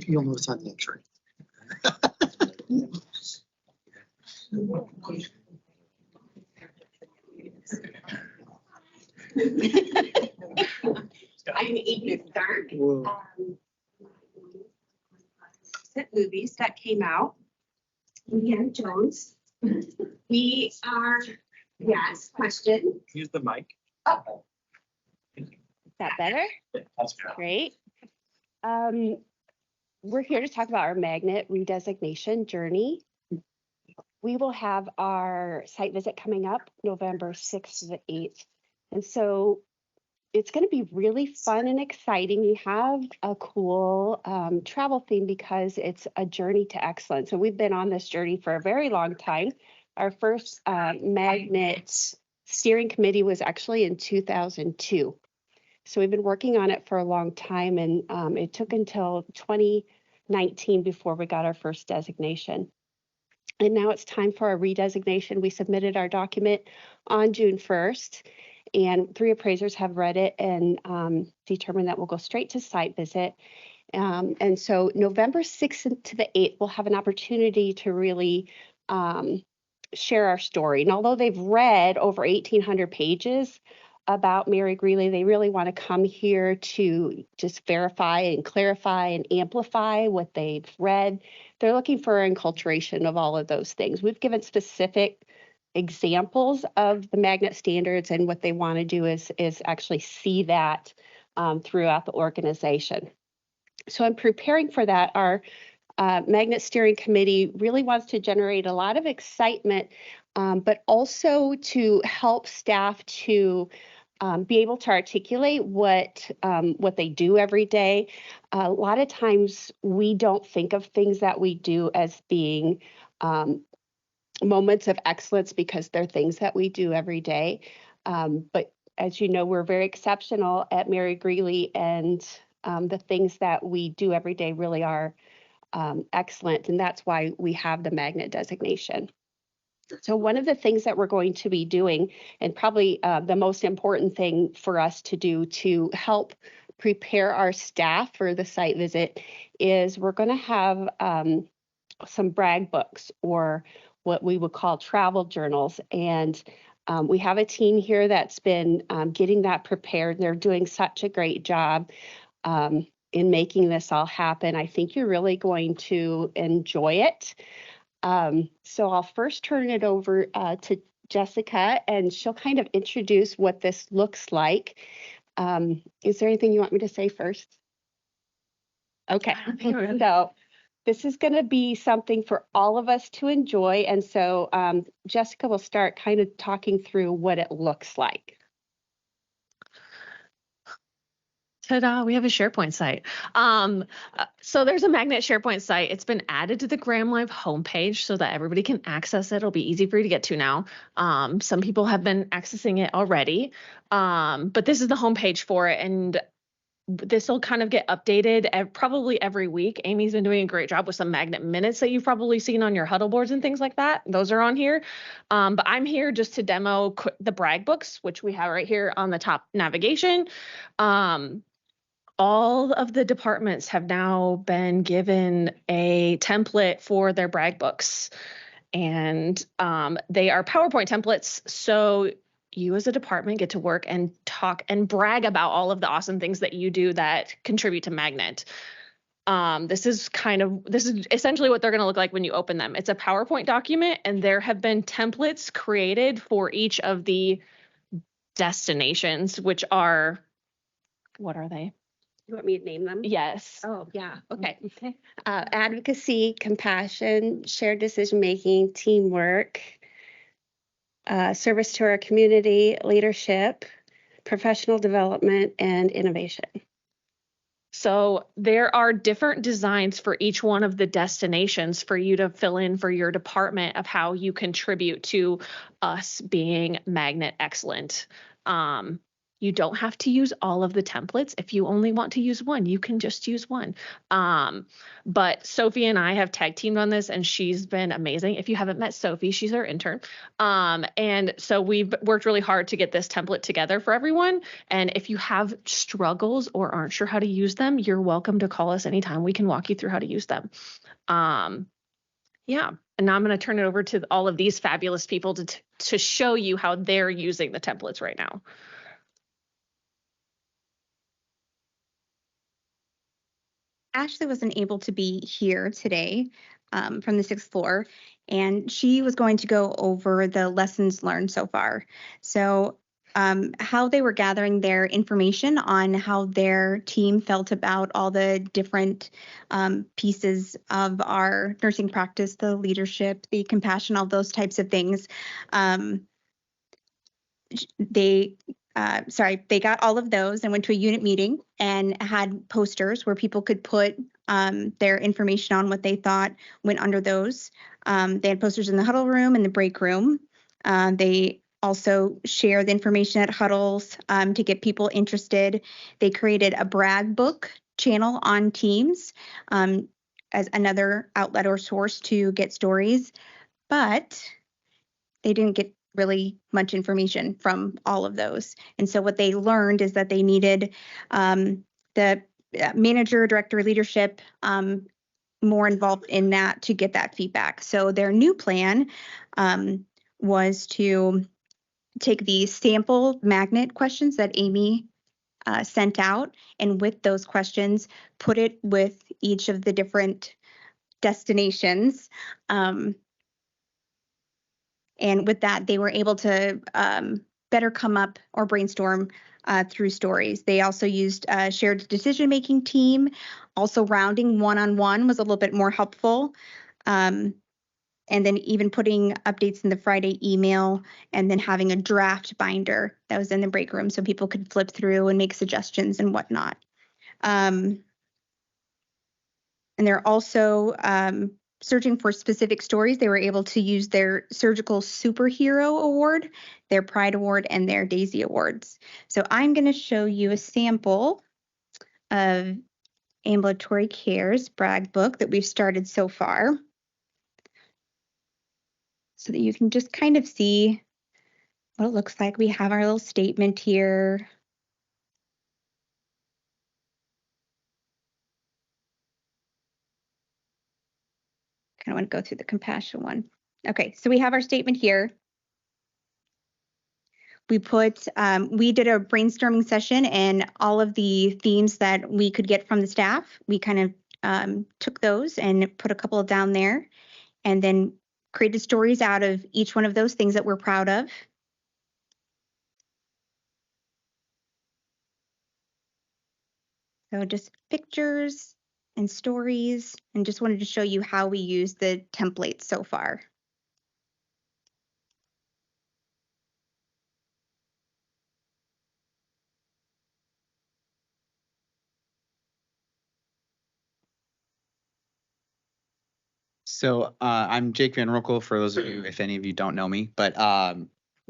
You'll notice on the X-ray. I'm Ignis Stark. Movies that came out. Indiana Jones. We are, yes, question. Use the mic. Oh. Is that better? That's good. Great. We're here to talk about our magnet redesignation journey. We will have our site visit coming up November 6th to the 8th. And so it's going to be really fun and exciting. We have a cool travel theme because it's a journey to excellence. So we've been on this journey for a very long time. Our first magnet steering committee was actually in 2002. So we've been working on it for a long time, and it took until 2019 before we got our first designation. And now it's time for our redesignation. We submitted our document on June 1st, and 3 appraisers have read it and determined that we'll go straight to site visit. And so November 6th to the 8th, we'll have an opportunity to really share our story. And although they've read over 1,800 pages about Mary Greeley, they really want to come here to just verify and clarify and amplify what they've read. They're looking for enculturation of all of those things. We've given specific examples of the magnet standards, and what they want to do is actually see that throughout the organization. So I'm preparing for that. Our magnet steering committee really wants to generate a lot of excitement, but also to help staff to be able to articulate what they do every day. A lot of times we don't think of things that we do as being moments of excellence because they're things that we do every day. But as you know, we're very exceptional at Mary Greeley, and the things that we do every day really are excellent. And that's why we have the magnet designation. So one of the things that we're going to be doing, and probably the most important thing for us to do to help prepare our staff for the site visit, is we're going to have some brag books, or what we would call travel journals. And we have a team here that's been getting that prepared. They're doing such a great job in making this all happen. I think you're really going to enjoy it. So I'll first turn it over to Jessica, and she'll kind of introduce what this looks like. Is there anything you want me to say first? Okay, so this is going to be something for all of us to enjoy. And so Jessica will start kind of talking through what it looks like. Ta-da, we have a SharePoint site. So there's a magnet SharePoint site. It's been added to the Graham Live homepage so that everybody can access it. It'll be easy for you to get to now. Some people have been accessing it already, but this is the homepage for it. And this will kind of get updated probably every week. Amy's been doing a great job with some magnet minutes that you've probably seen on your huddle boards and things like that. Those are on here. But I'm here just to demo the brag books, which we have right here on the top navigation. All of the departments have now been given a template for their brag books. And they are PowerPoint templates. So you as a department get to work and talk and brag about all of the awesome things that you do that contribute to Magnet. This is essentially what they're going to look like when you open them. It's a PowerPoint document, and there have been templates created for each of the destinations, which are, what are they? You want me to name them? Yes. Oh, yeah. Okay. Advocacy, compassion, shared decision-making, teamwork, service to our community, leadership, professional development, and innovation. So there are different designs for each one of the destinations for you to fill in for your department of how you contribute to us being Magnet Excellent. You don't have to use all of the templates. If you only want to use one, you can just use one. But Sophie and I have tag teamed on this, and she's been amazing. If you haven't met Sophie, she's our intern. And so we've worked really hard to get this template together for everyone. And if you have struggles or aren't sure how to use them, you're welcome to call us anytime. We can walk you through how to use them. Yeah. And now I'm going to turn it over to all of these fabulous people to show you how they're using the templates right now. Ashley wasn't able to be here today from the 6th floor, and she was going to go over the lessons learned so far. So how they were gathering their information on how their team felt about all the different pieces of our nursing practice, the leadership, the compassion, all those types of things. They got all of those and went to a unit meeting and had posters where people could put their information on what they thought went under those. They had posters in the huddle room and the break room. They also share the information at huddles to get people interested. They created a brag book channel on Teams as another outlet or source to get stories, but they didn't get really much information from all of those. And so what they learned is that they needed the manager, director, leadership more involved in that to get that feedback. So their new plan was to take the sample magnet questions that Amy sent out, and with those questions, put it with each of the different destinations. And with that, they were able to better come up or brainstorm through stories. They also used a shared decision-making team. Also, rounding one-on-one was a little bit more helpful. And then even putting updates in the Friday email, and then having a draft binder that was in the break room so people could flip through and make suggestions and whatnot. And they're also searching for specific stories. They were able to use their Surgical Superhero Award, their Pride Award, and their Daisy Awards. So I'm going to show you a sample of Ambulatory Care's brag book that we've started so far, so that you can just kind of see what it looks like. We have our little statement here. I want to go through the compassion one. Okay, so we have our statement here. We did a brainstorming session, and all of the themes that we could get from the staff, we kind of took those and put a couple down there, and then created stories out of each one of those things that we're proud of. So just pictures and stories, and just wanted to show you how we use the templates so far. So I'm Jake Van Roekel, for those of you, if any of you don't know me, but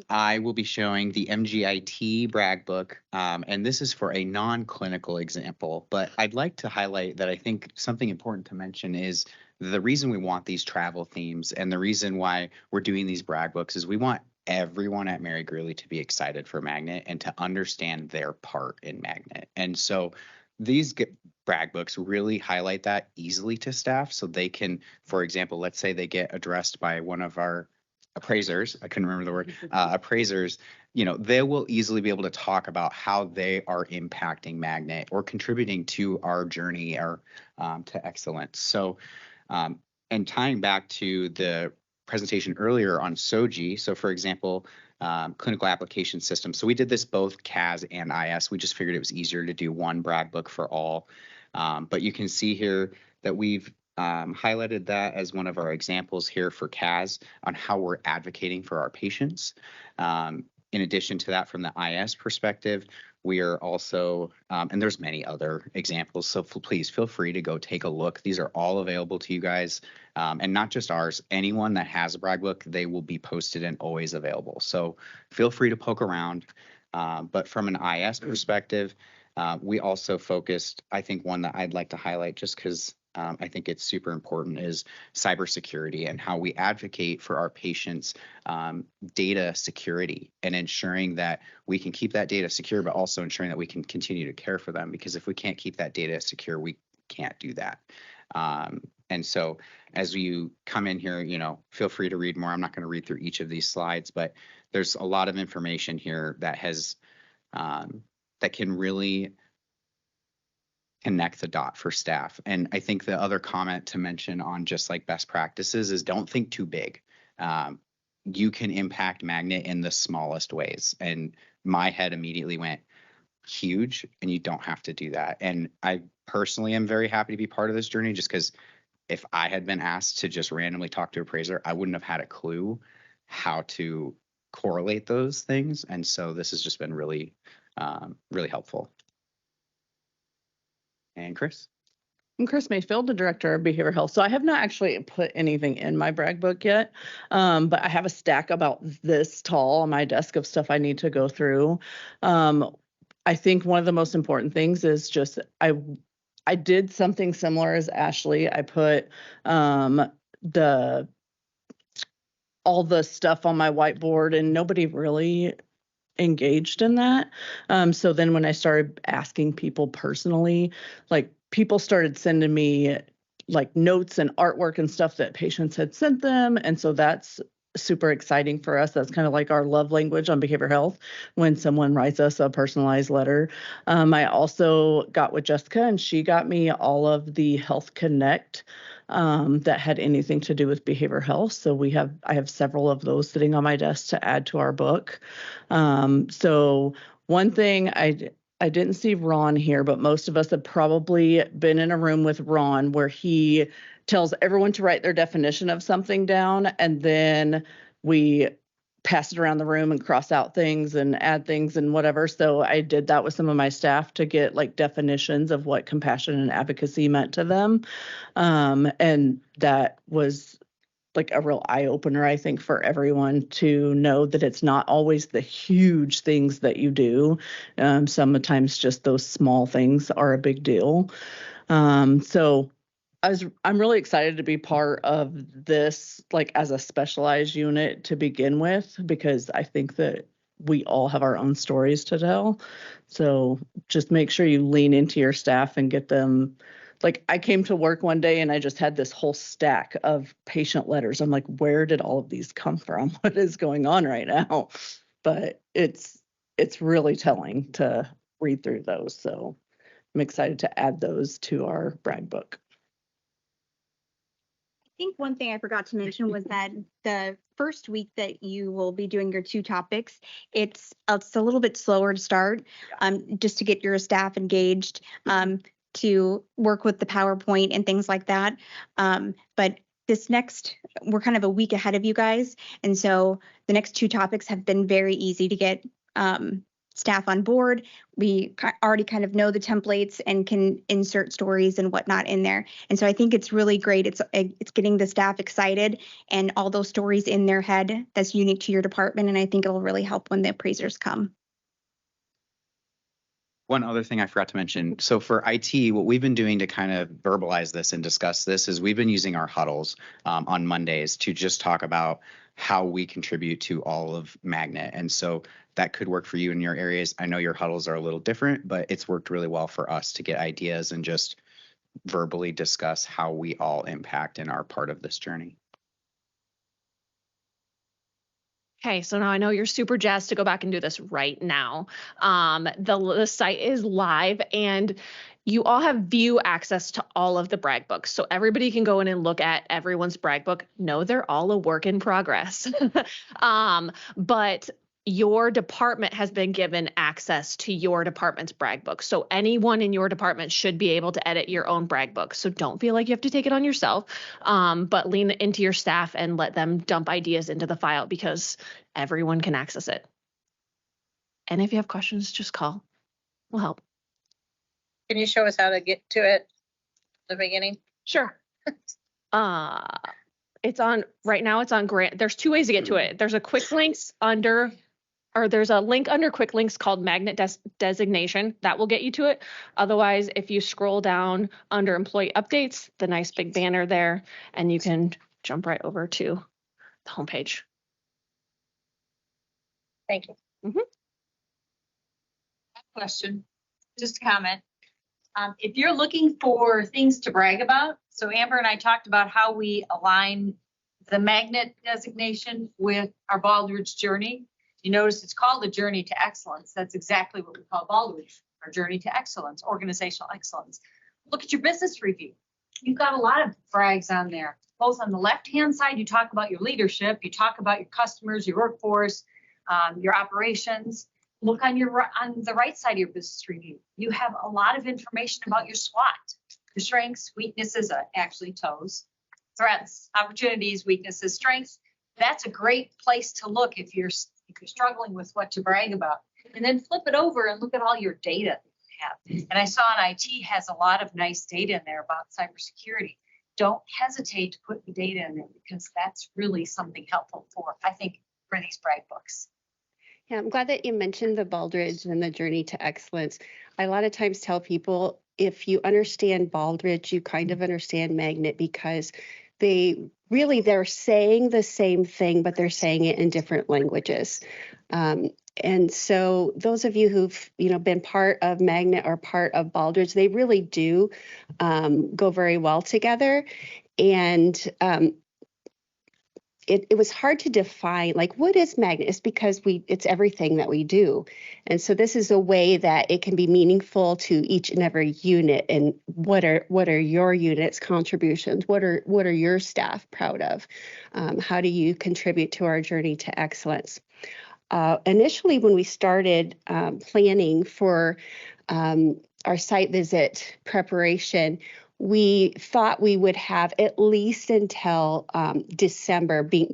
I will be showing the MGIT brag book, and this is for a non-clinical example, but I'd like to highlight that I think something important to mention is the reason we want these travel themes and the reason why we're doing these brag books is we want everyone at Mary Greeley to be excited for Magnet and to understand their part in Magnet. And so these brag books really highlight that easily to staff so they can, for example, let's say they get addressed by one of our appraisers, I couldn't remember the word, appraisers, they will easily be able to talk about how they are impacting Magnet or contributing to our journey or to excellence. So, and tying back to the presentation earlier on SOGI, so for example, clinical application system. So we did this both CAS and IS. We just figured it was easier to do one brag book for all. But you can see here that we've highlighted that as one of our examples here for CAS on how we're advocating for our patients. In addition to that, from the IS perspective, we are also, and there's many other examples, so please feel free to go take a look. These are all available to you guys, and not just ours. Anyone that has a brag book, they will be posted and always available. So feel free to poke around. But from an IS perspective, we also focused, I think one that I'd like to highlight just because I think it's super important is cybersecurity and how we advocate for our patients' data security and ensuring that we can keep that data secure, but also ensuring that we can continue to care for them. Because if we can't keep that data secure, we can't do that. And so as you come in here, feel free to read more. I'm not going to read through each of these slides, but there's a lot of information here that has that can really connect the dot for staff. And I think the other comment to mention on just like best practices is don't think too big. You can impact Magnet in the smallest ways. And my head immediately went huge, and you don't have to do that. And I personally am very happy to be part of this journey just because if I had been asked to just randomly talk to an appraiser, I wouldn't have had a clue how to correlate those things. And so this has just been really, really helpful. And Chris? I'm Chris Mayfield, the Director of Behavioral Health. So I have not actually put anything in my brag book yet, but I have a stack about this tall on my desk of stuff I need to go through. I think one of the most important things is just I did something similar as Ashley. I put all the stuff on my whiteboard, and nobody really engaged in that. So then when I started asking people personally, like people started sending me like notes and artwork and stuff that patients had sent them. And so that's super exciting for us. That's kind of like our love language on behavioral health when someone writes us a personalized letter. I also got with Jessica, and she got me all of the Health Connect that had anything to do with behavioral health. So I have several of those sitting on my desk to add to our book. So one thing I didn't see Ron here, but most of us have probably been in a room with Ron where he tells everyone to write their definition of something down, and then we pass it around the room and cross out things and add things and whatever. So I did that with some of my staff to get like definitions of what compassion and advocacy meant to them. And that was like a real eye opener, I think, for everyone to know that it's not always the huge things that you do. Sometimes just those small things are a big deal. So I'm really excited to be part of this, like as a specialized unit to begin with, because I think that we all have our own stories to tell. So just make sure you lean into your staff and get them. Like I came to work one day and I just had this whole stack of patient letters. I'm like, where did all of these come from? What is going on right now? But it's really telling to read through those. So I'm excited to add those to our brag book. I think one thing I forgot to mention was that the first week that you will be doing your 2 topics, it's a little bit slower to start, just to get your staff engaged, to work with the PowerPoint and things like that. But we're kind of a week ahead of you guys. And so the next 2 topics have been very easy to get staff on board. We already kind of know the templates and can insert stories and whatnot in there. And so I think it's really great. It's getting the staff excited and all those stories in their head that's unique to your department. And I think it'll really help when the appraisers come. One other thing I forgot to mention. So for IT, what we've been doing to kind of verbalize this and discuss this is we've been using our huddles on Mondays to just talk about how we contribute to all of Magnet. And so that could work for you in your areas. I know your huddles are a little different, but it's worked really well for us to get ideas and just verbally discuss how we all impact and are part of this journey. Okay, so now I know you're super jazzed to go back and do this right now. The site is live and you all have view access to all of the brag books. So everybody can go in and look at everyone's brag book. No, they're all a work in progress. But your department has been given access to your department's brag book. So anyone in your department should be able to edit your own brag book. So don't feel like you have to take it on yourself, but lean into your staff and let them dump ideas into the file because everyone can access it. And if you have questions, just call. We'll help. Can you show us how to get to it at the beginning? Sure. It's on right now. It's on grant. There's two ways to get to it. There's a quick links under, or there's a link under quick links called magnet designation that will get you to it. Otherwise, if you scroll down under employee updates, the nice big banner there, and you can jump right over to the homepage. Thank you. Mm-hmm. Question, just a comment. If you're looking for things to brag about, so Amber and I talked about how we align the magnet designation with our Baldrige journey. You notice it's called a journey to excellence. That's exactly what we call Baldrige, our journey to excellence, organizational excellence. Look at your business review. You've got a lot of brags on there. Both on the left-hand side, you talk about your leadership, you talk about your customers, your workforce, your operations. Look on the right side of your business review. You have a lot of information about your SWOT, your strengths, weaknesses, actually TOES, threats, opportunities, weaknesses, strengths. That's a great place to look if you're struggling with what to brag about. And then flip it over and look at all your data that you have. And I saw in IT has a lot of nice data in there about cybersecurity. Don't hesitate to put the data in there because that's really something helpful for, I think, for these brag books. Yeah, I'm glad that you mentioned the Baldrige and the journey to excellence. I a lot of times tell people if you understand Baldrige, you kind of understand Magnet because they're saying the same thing, but they're saying it in different languages. And so those of you who've been part of Magnet or part of Baldrige, they really do go very well together. And it was hard to define, like, what is Magnet? It's because it's everything that we do. And so this is a way that it can be meaningful to each and every unit. And what are your unit's contributions? What are your staff proud of? How do you contribute to our journey to excellence? Initially, when we started planning for our site visit preparation, we thought we would have at least until mid-December being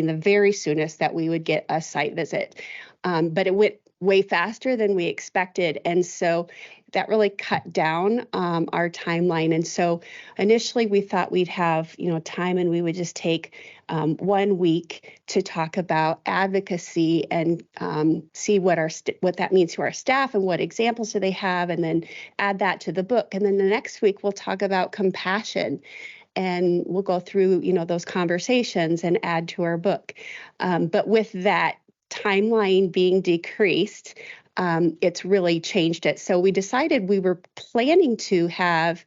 the very soonest that we would get a site visit. But it went way faster than we expected. And so that really cut down our timeline. And so initially we thought we'd have, time and we would just take 1 week to talk about advocacy and see what that means to our staff and what examples do they have, and then add that to the book. And then the next week we'll talk about compassion. And we'll go through, those conversations and add to our book. But with that timeline being decreased, it's really changed it. So we decided we were planning to have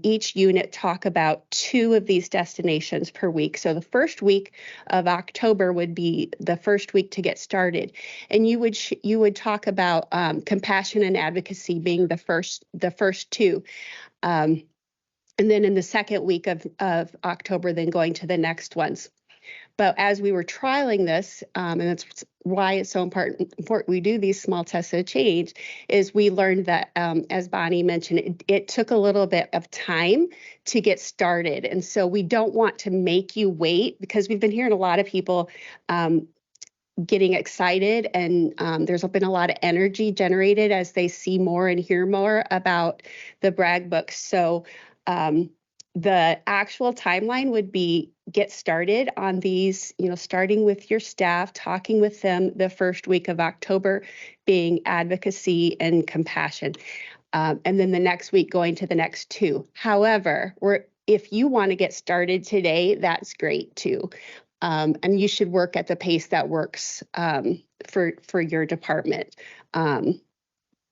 each unit talk about 2 of these destinations per week. So the first week of October would be the first week to get started. And you would talk about compassion and advocacy being the first 2. And then in the second week of October, then going to the next ones. But as we were trialing this, and that's why it's so important we do these small tests of change, is we learned that, as Bonnie mentioned, it took a little bit of time to get started. And so we don't want to make you wait, because we've been hearing a lot of people getting excited, and there's been a lot of energy generated as they see more and hear more about the Bragg books. So the actual timeline would be get started on these, starting with your staff, talking with them the first week of October, being advocacy and compassion. And then the next week going to the next 2. However, if you want to get started today, that's great too. And you should work at the pace that works for your department.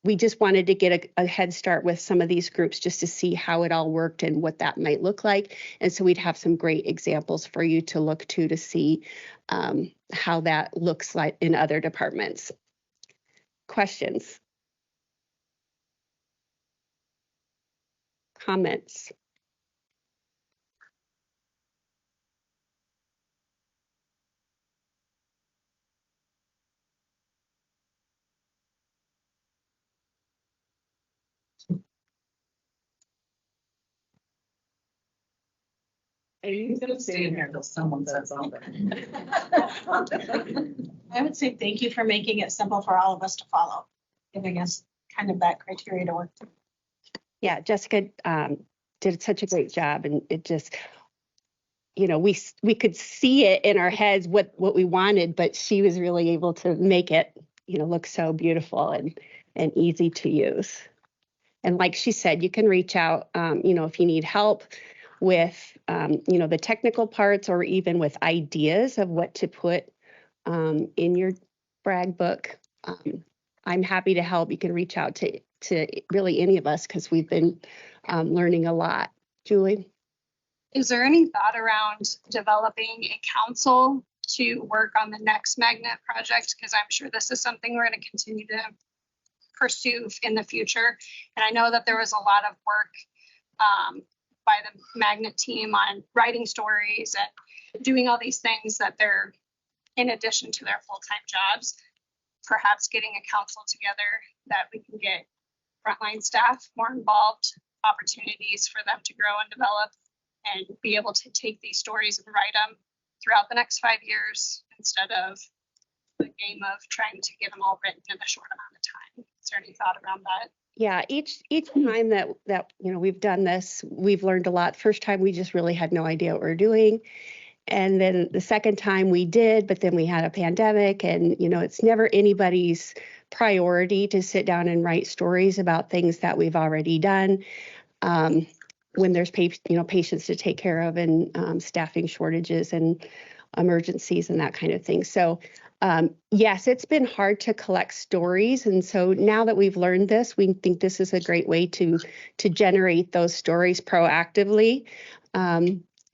We just wanted to get a head start with some of these groups just to see how it all worked and what that might look like. And so we'd have some great examples for you to look to see how that looks like in other departments. Questions? Comments? He's gonna stay in here until someone says something. I would say thank you for making it simple for all of us to follow, giving us kind of that criteria to work through. Yeah, Jessica did such a great job, and it just, we could see it in our heads what we wanted, but she was really able to make it, look so beautiful and easy to use. And like she said, you can reach out, if you need help with, the technical parts or even with ideas of what to put in your Bragg book. I'm happy to help. You can reach out to really any of us because we've been learning a lot. Julie? Is there any thought around developing a council to work on the next magnet project? Because I'm sure this is something we're going to continue to pursue in the future. And I know that there was a lot of work by the magnet team on writing stories and doing all these things that they're in addition to their full-time jobs. Perhaps getting a council together that we can get frontline staff more involved, opportunities for them to grow and develop and be able to take these stories and write them throughout the next 5 years instead of the game of trying to get them all written in a short amount of time. Is there any thought around that? Yeah, each time that we've done this, we've learned a lot. First time we just really had no idea what we were doing. And then the second time we did, but then we had a pandemic, and it's never anybody's priority to sit down and write stories about things that we've already done. When there's patients to take care of and staffing shortages and emergencies and that kind of thing. So yes, it's been hard to collect stories. And so now that we've learned this, we think this is a great way to generate those stories proactively.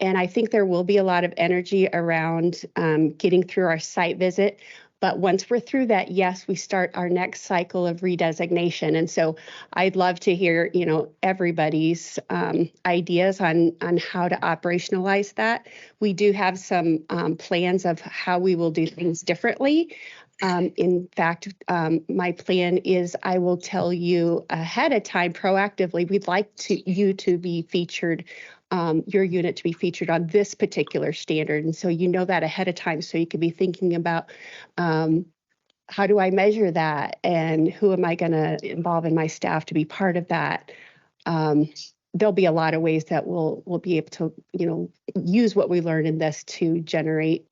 And I think there will be a lot of energy around getting through our site visit. But once we're through that, yes, we start our next cycle of redesignation. And so I'd love to hear, everybody's ideas on how to operationalize that. We do have some plans of how we will do things differently. In fact, my plan is I will tell you ahead of time proactively, we'd like you to be featured, your unit to be featured on this particular standard. And so that ahead of time, so you could be thinking about how do I measure that and who am I going to involve in my staff to be part of that. There'll be a lot of ways that we'll be able to, use what we learned in this to generate,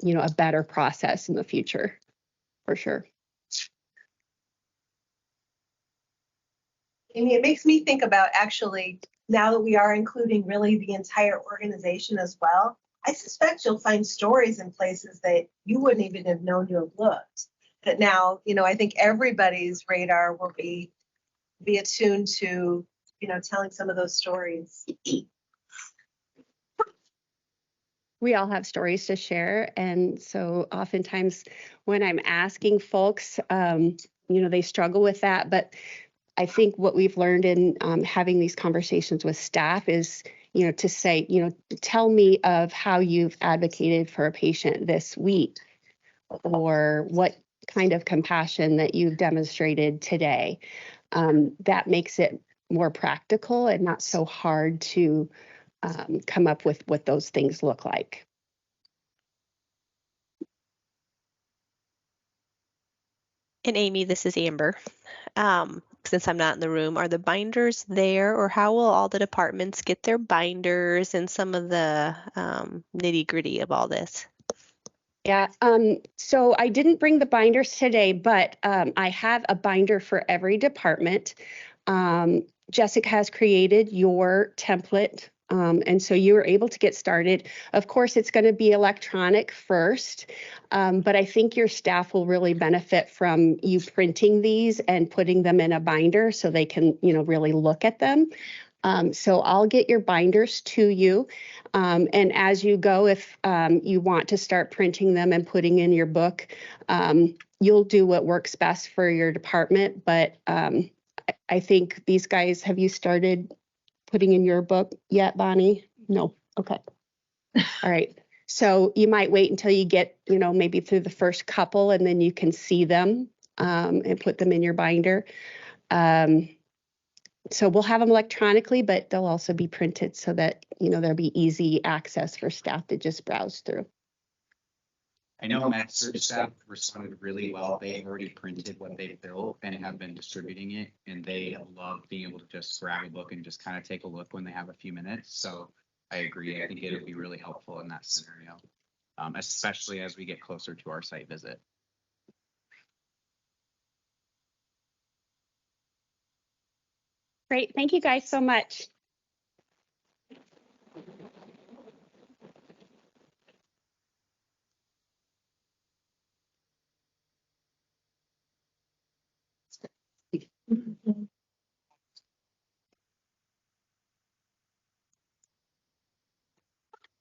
a better process in the future, for sure. Amy, it makes me think about actually, now that we are including really the entire organization as well, I suspect you'll find stories in places that you wouldn't even have known to have looked. That now, I think everybody's radar will be attuned to, telling some of those stories. We all have stories to share. And so oftentimes when I'm asking folks, they struggle with that. But I think what we've learned in having these conversations with staff is, to say, tell me of how you've advocated for a patient this week, or what kind of compassion that you've demonstrated today. That makes it more practical and not so hard to come up with what those things look like. And Amy, this is Amber. Since I'm not in the room, are the binders there, or how will all the departments get their binders and some of the nitty gritty of all this? Yeah, so I didn't bring the binders today, but I have a binder for every department. Jessica has created your template, and so you were able to get started. Of course, it's going to be electronic first, but I think your staff will really benefit from you printing these and putting them in a binder so they can, really look at them. So I'll get your binders to you. And as you go, if you want to start printing them and putting in your book, you'll do what works best for your department. But I think these guys, have you started putting in your book yet, Bonnie? No. Okay. All right. So you might wait until you get, maybe through the first couple, and then you can see them and put them in your binder. So we'll have them electronically, but they'll also be printed so that, there'll be easy access for staff to just browse through. I know MedSearch staff responded really well. They already printed what they built and have been distributing it, and they love being able to just grab a book and just kind of take a look when they have a few minutes. So I agree. I think it would be really helpful in that scenario, especially as we get closer to our site visit. Great. Thank you guys so much.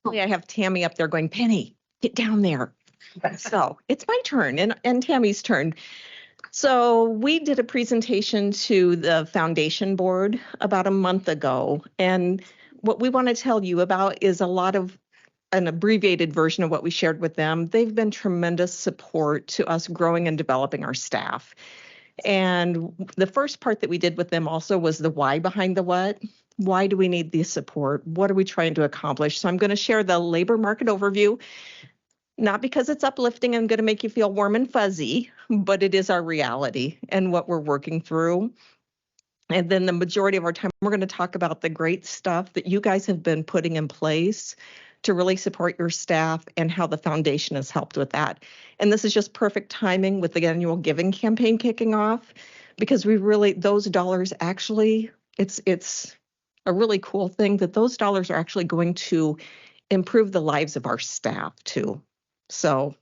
I have Tammy up there going, Penny, get down there. So it's my turn and Tammy's turn. So we did a presentation to the foundation board about a month ago. And what we want to tell you about is a lot of an abbreviated version of what we shared with them. They've been tremendous support to us growing and developing our staff. And the first part that we did with them also was the why behind the what. Why do we need the support? What are we trying to accomplish? So I'm going to share the labor market overview, not because it's uplifting and going to make you feel warm and fuzzy, but it is our reality and what we're working through. And then the majority of our time, we're going to talk about the great stuff that you guys have been putting in place to really support your staff and how the foundation has helped with that. And this is just perfect timing with the annual giving campaign kicking off, because we really, those dollars actually, it's a really cool thing that those dollars are actually going to improve the lives of our staff too. So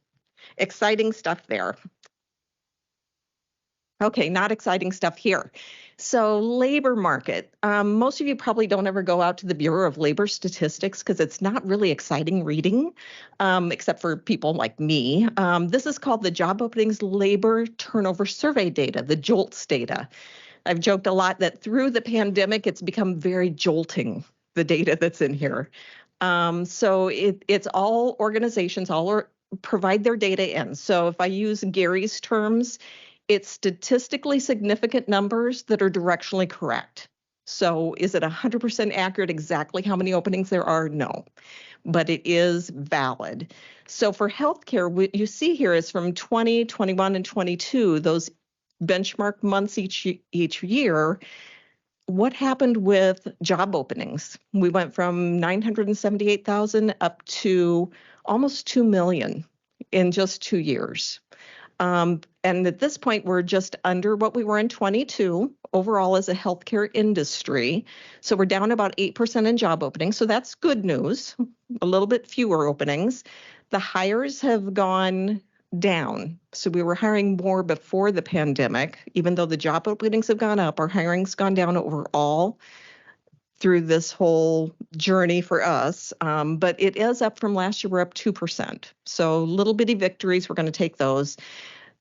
exciting stuff there. Okay, not exciting stuff here. So labor market. Most of you probably don't ever go out to the Bureau of Labor Statistics because it's not really exciting reading, except for people like me. This is called the Job Openings Labor Turnover Survey data, the JOLTS data. I've joked a lot that through the pandemic, it's become very jolting, the data that's in here. So it's all organizations, provide their data in. So if I use Gary's terms, it's statistically significant numbers that are directionally correct. So is it 100% accurate exactly how many openings there are? No, but it is valid. So for healthcare, what you see here is from 20, 21, and 22, those benchmark months each year. What happened with job openings? We went from 978,000 up to almost 2 million in just 2 years. And at this point, we're just under what we were in 22 overall as a healthcare industry. So we're down about 8% in job openings. So that's good news, a little bit fewer openings. The hires have gone down. So we were hiring more before the pandemic. Even though the job openings have gone up, our hiring's gone down overall through this whole journey for us. But it is up from last year. We're up 2%. So little bitty victories, we're going to take those.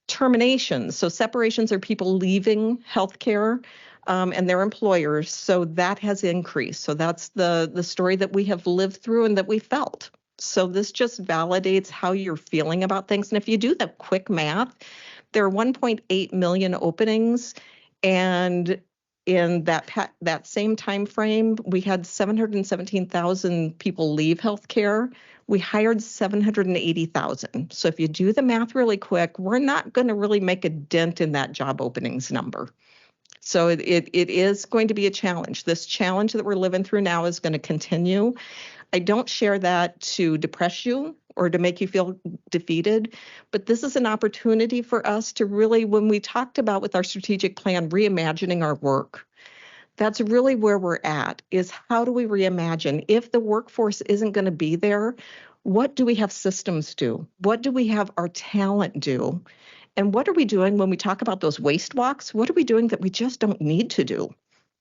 Terminations. So separations are people leaving healthcare and their employers. So that has increased. So that's the story that we have lived through and that we felt. So this just validates how you're feeling about things. And if you do the quick math, there are 1.8 million openings, and in that same time frame, we had 717,000 people leave healthcare. We hired 780,000. So if you do the math really quick, we're not going to really make a dent in that job openings number. So it is going to be a challenge. This challenge that we're living through now is going to continue. I don't share that to depress you or to make you feel defeated, but this is an opportunity for us to really, when we talked about with our strategic plan, reimagining our work, that's really where we're at, is how do we reimagine? If the workforce isn't going to be there, what do we have systems do? What do we have our talent do? And what are we doing when we talk about those waste walks? What are we doing that we just don't need to do?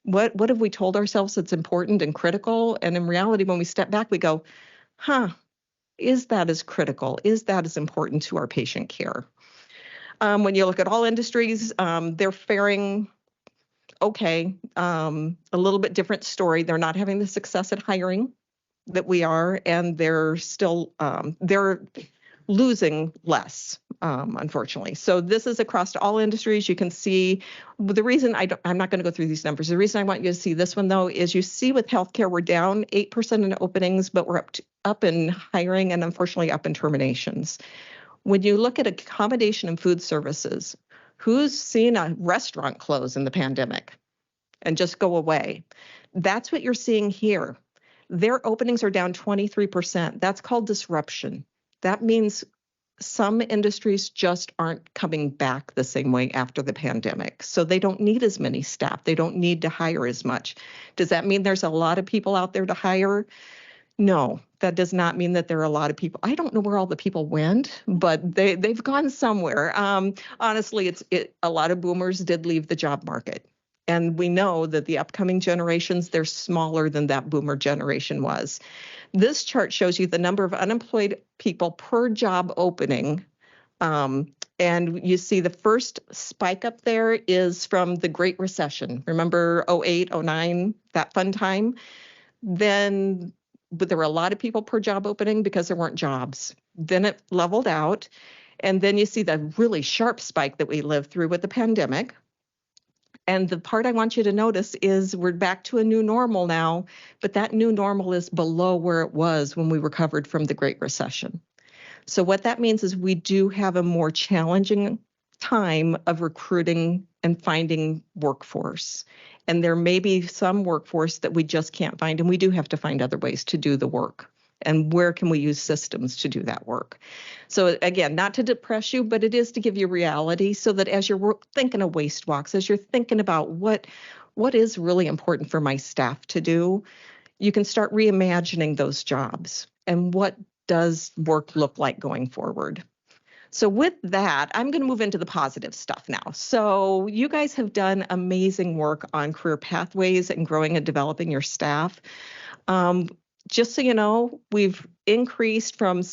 What have we told ourselves that's important and critical? And in reality, when we step back, we go, is that as critical? Is that as important to our patient care? When you look at all industries, they're faring okay, a little bit different story. They're not having the success at hiring that we are, and they're still, they're losing less, unfortunately. So this is across all industries. You can see the reason I'm not going to go through these numbers. The reason I want you to see this one, though, is you see with healthcare, we're down 8% in openings, but we're up in hiring and unfortunately up in terminations. When you look at accommodation and food services, who's seen a restaurant close in the pandemic and just go away? That's what you're seeing here. Their openings are down 23%. That's called disruption. That means some industries just aren't coming back the same way after the pandemic. So they don't need as many staff. They don't need to hire as much. Does that mean there's a lot of people out there to hire? No, that does not mean that there are a lot of people. I don't know where all the people went, but they've gone somewhere. Honestly, a lot of boomers did leave the job market. And we know that the upcoming generations, they're smaller than that boomer generation was. This chart shows you the number of unemployed people per job opening. And you see the first spike up there is from the Great Recession. Remember 08, 09, that fun time? But there were a lot of people per job opening because there weren't jobs. Then it leveled out. And then you see the really sharp spike that we lived through with the pandemic. And the part I want you to notice is we're back to a new normal now, but that new normal is below where it was when we recovered from the Great Recession. So what that means is we do have a more challenging time of recruiting and finding workforce. And there may be some workforce that we just can't find, and we do have to find other ways to do the work. And where can we use systems to do that work? So again, not to depress you, but it is to give you reality so that as you're thinking of waste walks, as you're thinking about what is really important for my staff to do, you can start reimagining those jobs and what does work look like going forward. So with that, I'm going to move into the positive stuff now. So you guys have done amazing work on career pathways and growing and developing your staff. Just so you know, we've increased from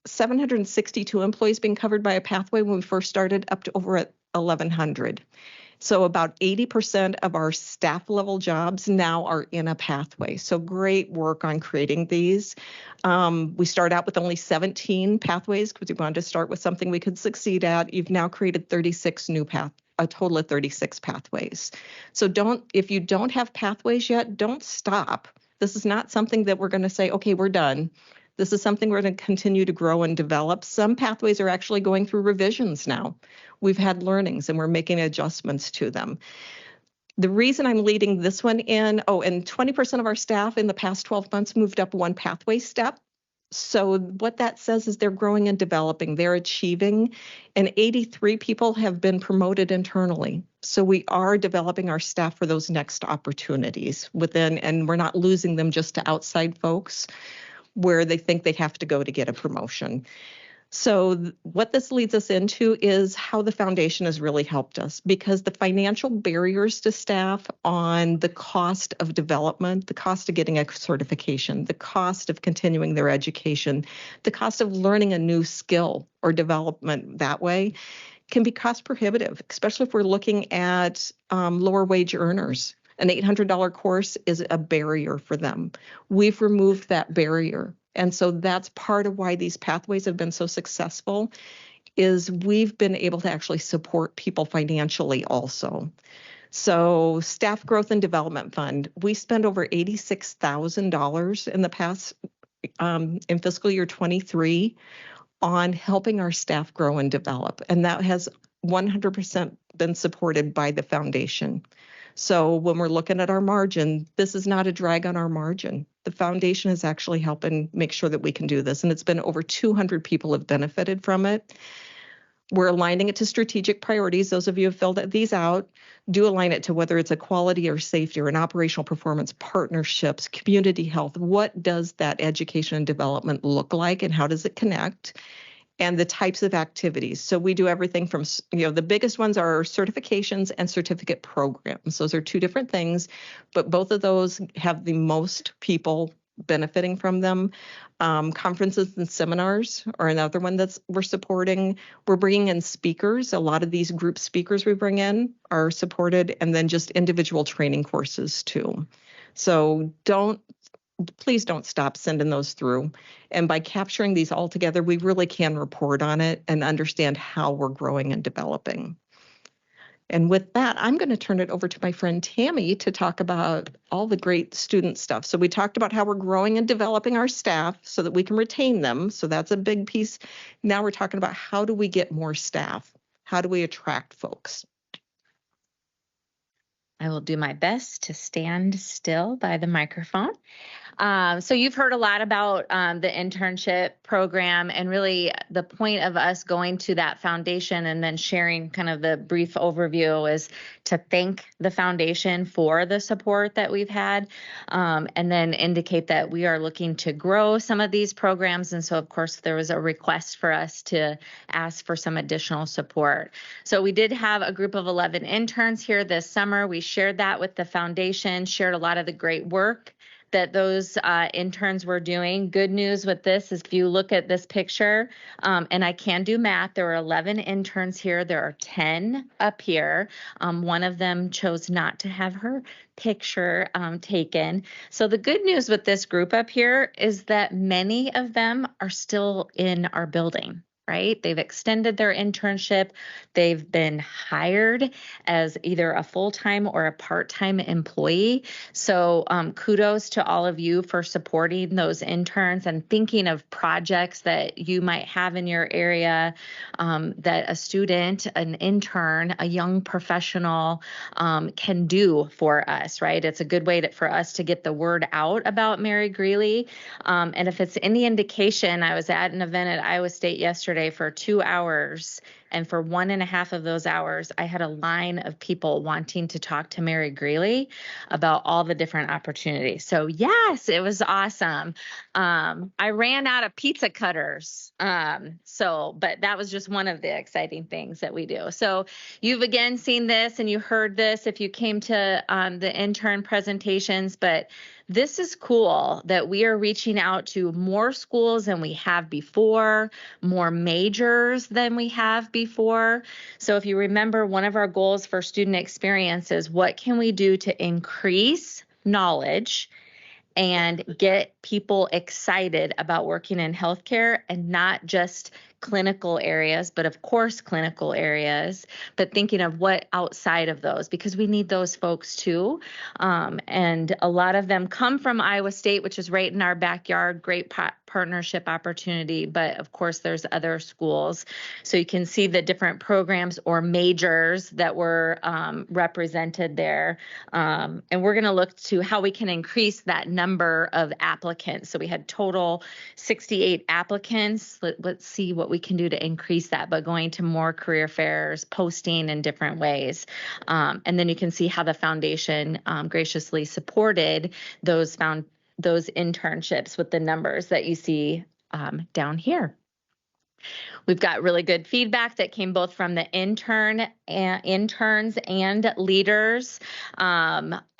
762 employees being covered by a pathway when we first started up to over 1,100. So about 80% of our staff level jobs now are in a pathway. So great work on creating these. We started out with only 17 pathways because we wanted to start with something we could succeed at. You've now created 36 new a total of 36 pathways. So if you don't have pathways yet, don't stop. This is not something that we're going to say, okay, we're done. This is something we're going to continue to grow and develop. Some pathways are actually going through revisions now. We've had learnings and we're making adjustments to them. The reason I'm leading this one in, and 20% of our staff in the past 12 months moved up one pathway step. So what that says is they're growing and developing, they're achieving, and 83 people have been promoted internally. So we are developing our staff for those next opportunities within, and we're not losing them just to outside folks where they think they have to go to get a promotion. So what this leads us into is how the foundation has really helped us, because the financial barriers to staff on the cost of development, the cost of getting a certification, the cost of continuing their education, the cost of learning a new skill or development that way can be cost prohibitive, especially if we're looking at lower wage earners. An $800 course is a barrier for them. We've removed that barrier. And so that's part of why these pathways have been so successful, is we've been able to actually support people financially also. So Staff Growth and Development Fund, we spend over $86,000 in the past, in fiscal year 23 on helping our staff grow and develop. And that has 100% been supported by the foundation. So when we're looking at our margin, this is not a drag on our margin. The foundation is actually helping make sure that we can do this. And it's been over 200 people have benefited from it. We're aligning it to strategic priorities. Those of you who have filled these out, do align it to whether it's a quality or safety or an operational performance, partnerships, community health. What does that education and development look like and how does it connect? And the types of activities. So we do everything from, the biggest ones are certifications and certificate programs. Those are two different things, but both of those have the most people benefiting from them. Conferences and seminars are another one that's we're supporting. We're bringing in speakers. A lot of these group speakers we bring in are supported, and then just individual training courses too. So please don't stop sending those through. And by capturing these all together, we really can report on it and understand how we're growing and developing. And with that, I'm going to turn it over to my friend Tammy to talk about all the great student stuff. So we talked about how we're growing and developing our staff so that we can retain them. So that's a big piece. Now we're talking about how do we get more staff? How do we attract folks? I will do my best to stand still by the microphone. So you've heard a lot about the internship program, and really the point of us going to that foundation and then sharing kind of the brief overview is to thank the foundation for the support that we've had, and then indicate that we are looking to grow some of these programs. And so of course there was a request for us to ask for some additional support. So we did have a group of 11 interns here this summer. We shared that with the foundation, shared a lot of the great work that those interns were doing. Good news with this is if you look at this picture, and I can do math, there are 11 interns here. There are 10 up here. One of them chose not to have her picture taken. So the good news with this group up here is that many of them are still in our building. Right? They've extended their internship. They've been hired as either a full-time or a part-time employee. So kudos to all of you for supporting those interns and thinking of projects that you might have in your area that a student, an intern, a young professional can do for us, right? It's a good way for us to get the word out about Mary Greeley. And if it's any indication, I was at an event at Iowa State yesterday for 2 hours, and for 1.5 of those hours, I had a line of people wanting to talk to Mary Greeley about all the different opportunities. So yes, it was awesome. I ran out of pizza cutters. But that was just one of the exciting things that we do. So you've again seen this and you heard this if you came to the intern presentations, but this is cool that we are reaching out to more schools than we have before, more majors than we have before. So if you remember, one of our goals for student experience is what can we do to increase knowledge and get people excited about working in healthcare, and not just clinical areas, but of course clinical areas, but thinking of what outside of those, because we need those folks too. And a lot of them come from Iowa State, which is right in our backyard, great partnership opportunity, but of course there's other schools. So you can see the different programs or majors that were represented there. And we're going to look to how we can increase that number of applicants. So we had total 68 applicants. Let's see what we can do to increase that, but going to more career fairs, posting in different ways. And then you can see how the foundation graciously supported those internships with the numbers that you see down here. We've got really good feedback that came both from the interns and leaders.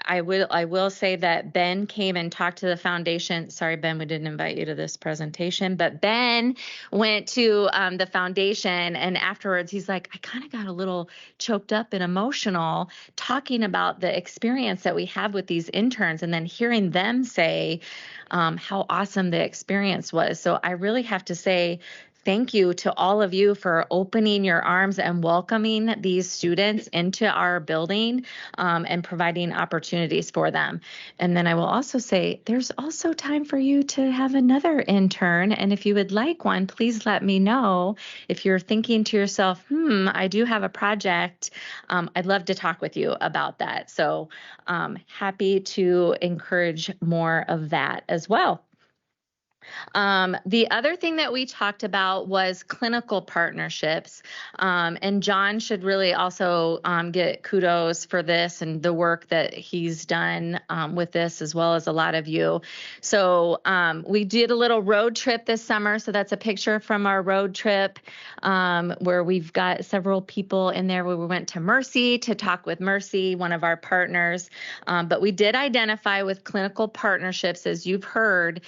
I will say that Ben came and talked to the foundation. Sorry, Ben, we didn't invite you to this presentation, but Ben went to the foundation, and afterwards he's like, I kind of got a little choked up and emotional talking about the experience that we have with these interns, and then hearing them say how awesome the experience was. So I really have to say thank you to all of you for opening your arms and welcoming these students into our building and providing opportunities for them. And then I will also say there's also time for you to have another intern. And if you would like one, please let me know. If you're thinking to yourself, I do have a project, I'd love to talk with you about that. So happy to encourage more of that as well. The other thing that we talked about was clinical partnerships. And John should really also get kudos for this and the work that he's done with this, as well as a lot of you. So we did a little road trip this summer. So that's a picture from our road trip where we've got several people in there where we went to Mercy to talk with Mercy, one of our partners. But we did identify with clinical partnerships, as you've heard,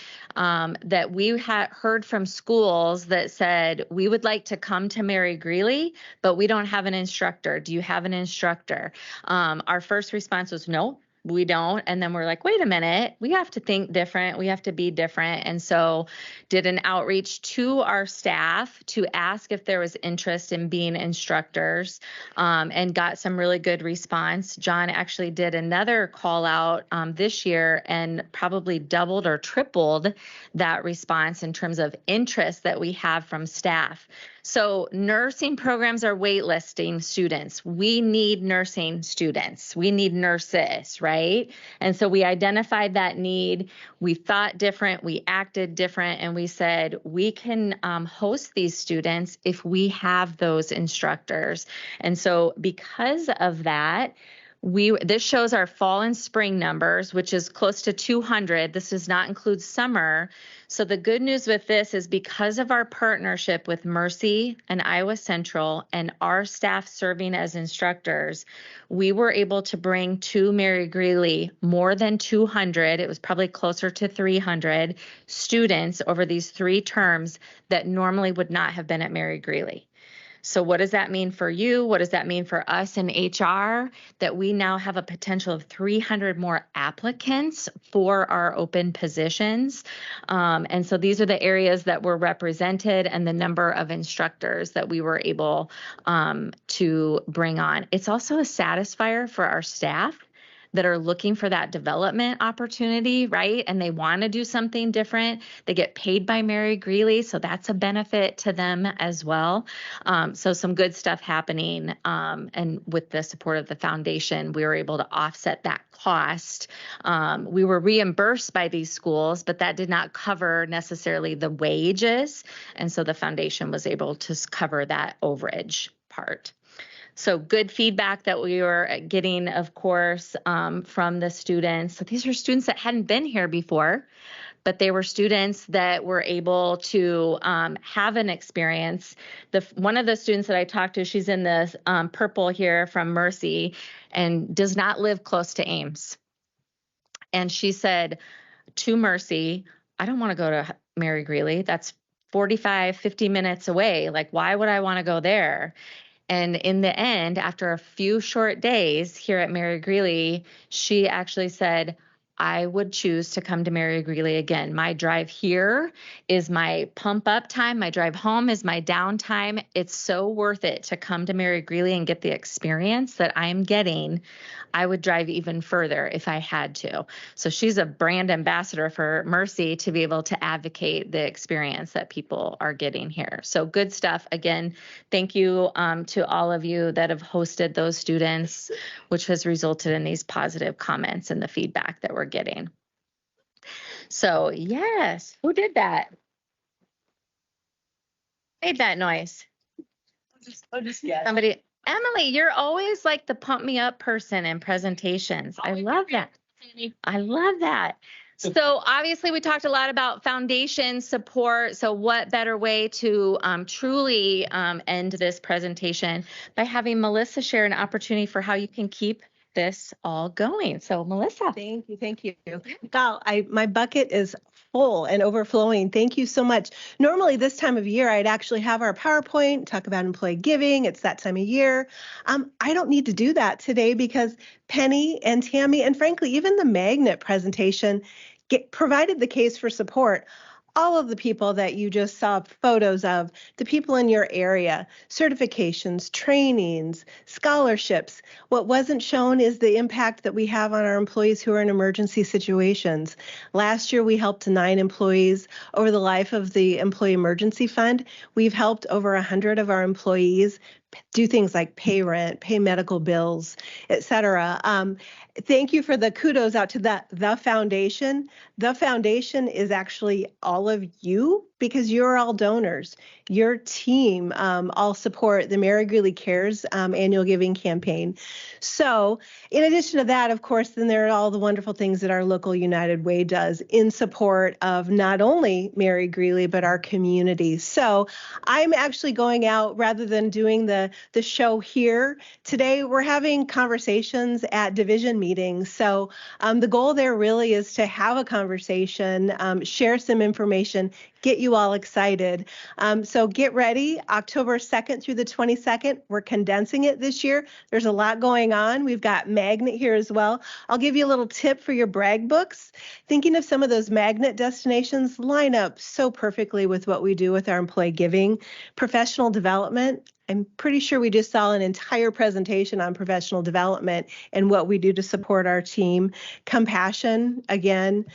that we had heard from schools that said, we would like to come to Mary Greeley, but we don't have an instructor. Do you have an instructor? Our first response was no. We don't. And then we're like, wait a minute, we have to think different. We have to be different. And so did an outreach to our staff to ask if there was interest in being instructors and got some really good response. John actually did another call out this year and probably doubled or tripled that response in terms of interest that we have from staff. So nursing programs are waitlisting students. We need nursing students. We need nurses, right? And so we identified that need. We thought different. We acted different. And we said, we can host these students if we have those instructors. And so because of that, this shows our fall and spring numbers, which is close to 200. This does not include summer. So the good news with this is because of our partnership with Mercy and Iowa Central and our staff serving as instructors, we were able to bring to Mary Greeley more than 200. It was probably closer to 300 students over these 3 terms that normally would not have been at Mary Greeley. So what does that mean for you? What does that mean for us in HR? That we now have a potential of 300 more applicants for our open positions. And so these are the areas that were represented and the number of instructors that we were able to bring on. It's also a satisfier for our staff that are looking for that development opportunity, right? And they want to do something different. They get paid by Mary Greeley, so that's a benefit to them as well. So some good stuff happening. And with the support of the foundation, we were able to offset that cost. We were reimbursed by these schools, but that did not cover necessarily the wages. And so the foundation was able to cover that overage part. So good feedback that we were getting, of course, from the students. So these are students that hadn't been here before, but they were students that were able to have an experience. One of the students that I talked to, she's in the purple here from Mercy and does not live close to Ames. And she said to Mercy, I don't want to go to Mary Greeley. That's 45, 50 minutes away. Like, why would I want to go there? And in the end, after a few short days here at Mary Greeley, she actually said, I would choose to come to Mary Greeley again. My drive here is my pump up time. My drive home is my downtime. It's so worth it to come to Mary Greeley and get the experience that I'm getting. I would drive even further if I had to. So she's a brand ambassador for Mercy to be able to advocate the experience that people are getting here. So good stuff. Again, thank you to all of you that have hosted those students, which has resulted in these positive comments and the feedback that we're getting. So yes, who did that? Made that noise. Somebody. Emily, you're always like the pump me up person in presentations. I love that. I love that. So obviously we talked a lot about foundation support. So what better way to truly end this presentation by having Melissa share an opportunity for how you can keep this all going. So Melissa. Thank you. Thank you. Gal, my bucket is full and overflowing. Thank you so much. Normally this time of year, I'd actually have our PowerPoint, talk about employee giving. It's that time of year. I don't need to do that today because Penny and Tammy, and frankly, even the magnet presentation provided the case for support. All of the people that you just saw photos of, the people in your area, certifications, trainings, scholarships. What wasn't shown is the impact that we have on our employees who are in emergency situations. Last year, we helped 9 employees over the life of the Employee Emergency Fund. We've helped over 100 of our employees do things like pay rent, pay medical bills, et cetera. Thank you for the kudos out to the foundation. The foundation is actually all of you because you're all donors. Your team all support the Mary Greeley Cares annual giving campaign. So in addition to that, of course, then there are all the wonderful things that our local United Way does in support of not only Mary Greeley, but our community. So I'm actually going out rather than doing the show here. Today, we're having conversations at division meetings. So the goal there really is to have a conversation, share some information, get you all excited. So get ready, October 2nd through the 22nd. We're condensing it this year. There's a lot going on. We've got Magnet here as well. I'll give you a little tip for your brag books. Thinking of some of those Magnet destinations line up so perfectly with what we do with our employee giving. Professional development. I'm pretty sure we just saw an entire presentation on professional development and what we do to support our team. Compassion, again,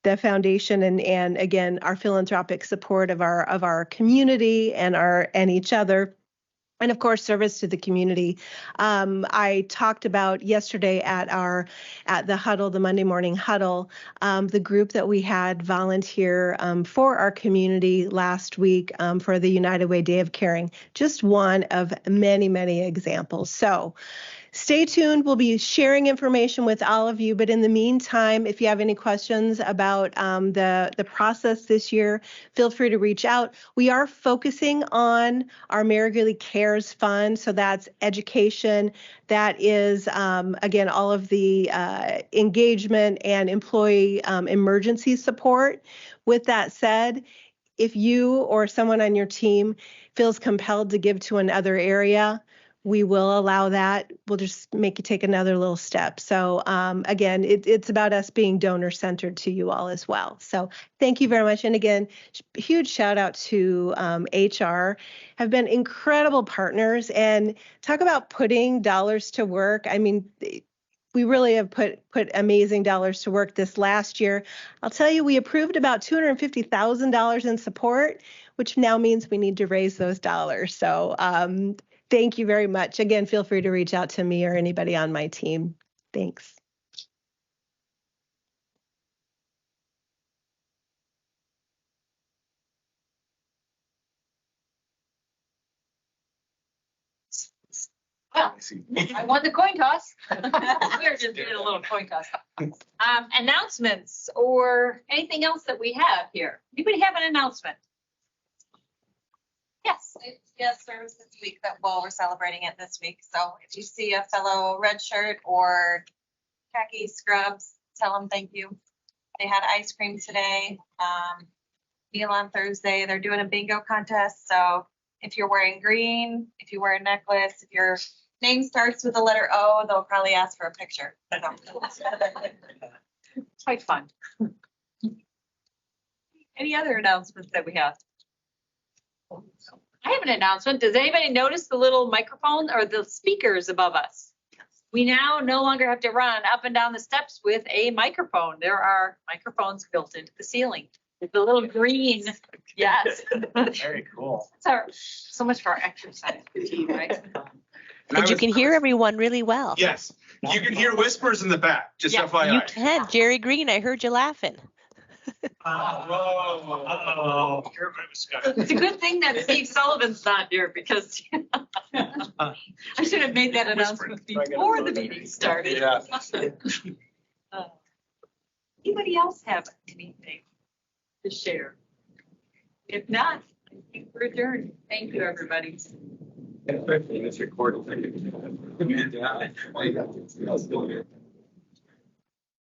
the foundation and again, our philanthropic support of our community and each other. And of course, service to the community. I talked about yesterday at the huddle, the Monday morning huddle, the group that we had volunteer for our community last week for the United Way Day of Caring. Just one of many, many examples. So stay tuned. We'll be sharing information with all of you. But in the meantime, if you have any questions about the process this year, feel free to reach out. We are focusing on our Mary Greeley Cares Fund. So that's education. That is, again, all of the engagement and employee emergency support. With that said, if you or someone on your team feels compelled to give to another area, we will allow that. We'll just make you take another little step. So again, it's about us being donor centered to you all as well. So thank you very much. And again, huge shout out to HR, have been incredible partners, and talk about putting dollars to work. I mean, we really have put amazing dollars to work this last year. I'll tell you, we approved about $250,000 in support, which now means we need to raise those dollars. So thank you very much. Again, feel free to reach out to me or anybody on my team. Thanks. Well, I won the coin toss. We're just doing a little coin toss. Announcements or anything else that we have here. Anybody have an announcement? Yes, it's guest service this week that we're celebrating it this week. So if you see a fellow red shirt or khaki scrubs, tell them thank you. They had ice cream today, meal on Thursday. They're doing a bingo contest. So if you're wearing green, if you wear a necklace, if your name starts with the letter O, they'll probably ask for a picture. Quite fun. Any other announcements that we have? I have an announcement. Does anybody notice the little microphone or the speakers above us? We now no longer have to run up and down the steps with a microphone. There are microphones built into the ceiling. With the little green, yes. Very cool. So much for our exercise fatigue, right? And you can hear everyone really well. Yes, you can hear whispers in the back, just FYI. You can. Jerry Green, I heard you laughing. It's a good thing that Steve Sullivan's not here because I should have made that announcement before the meeting started. Yeah. Anybody else have anything to share? If not, I think we're adjourned. Thank you, everybody. Especially in this recording.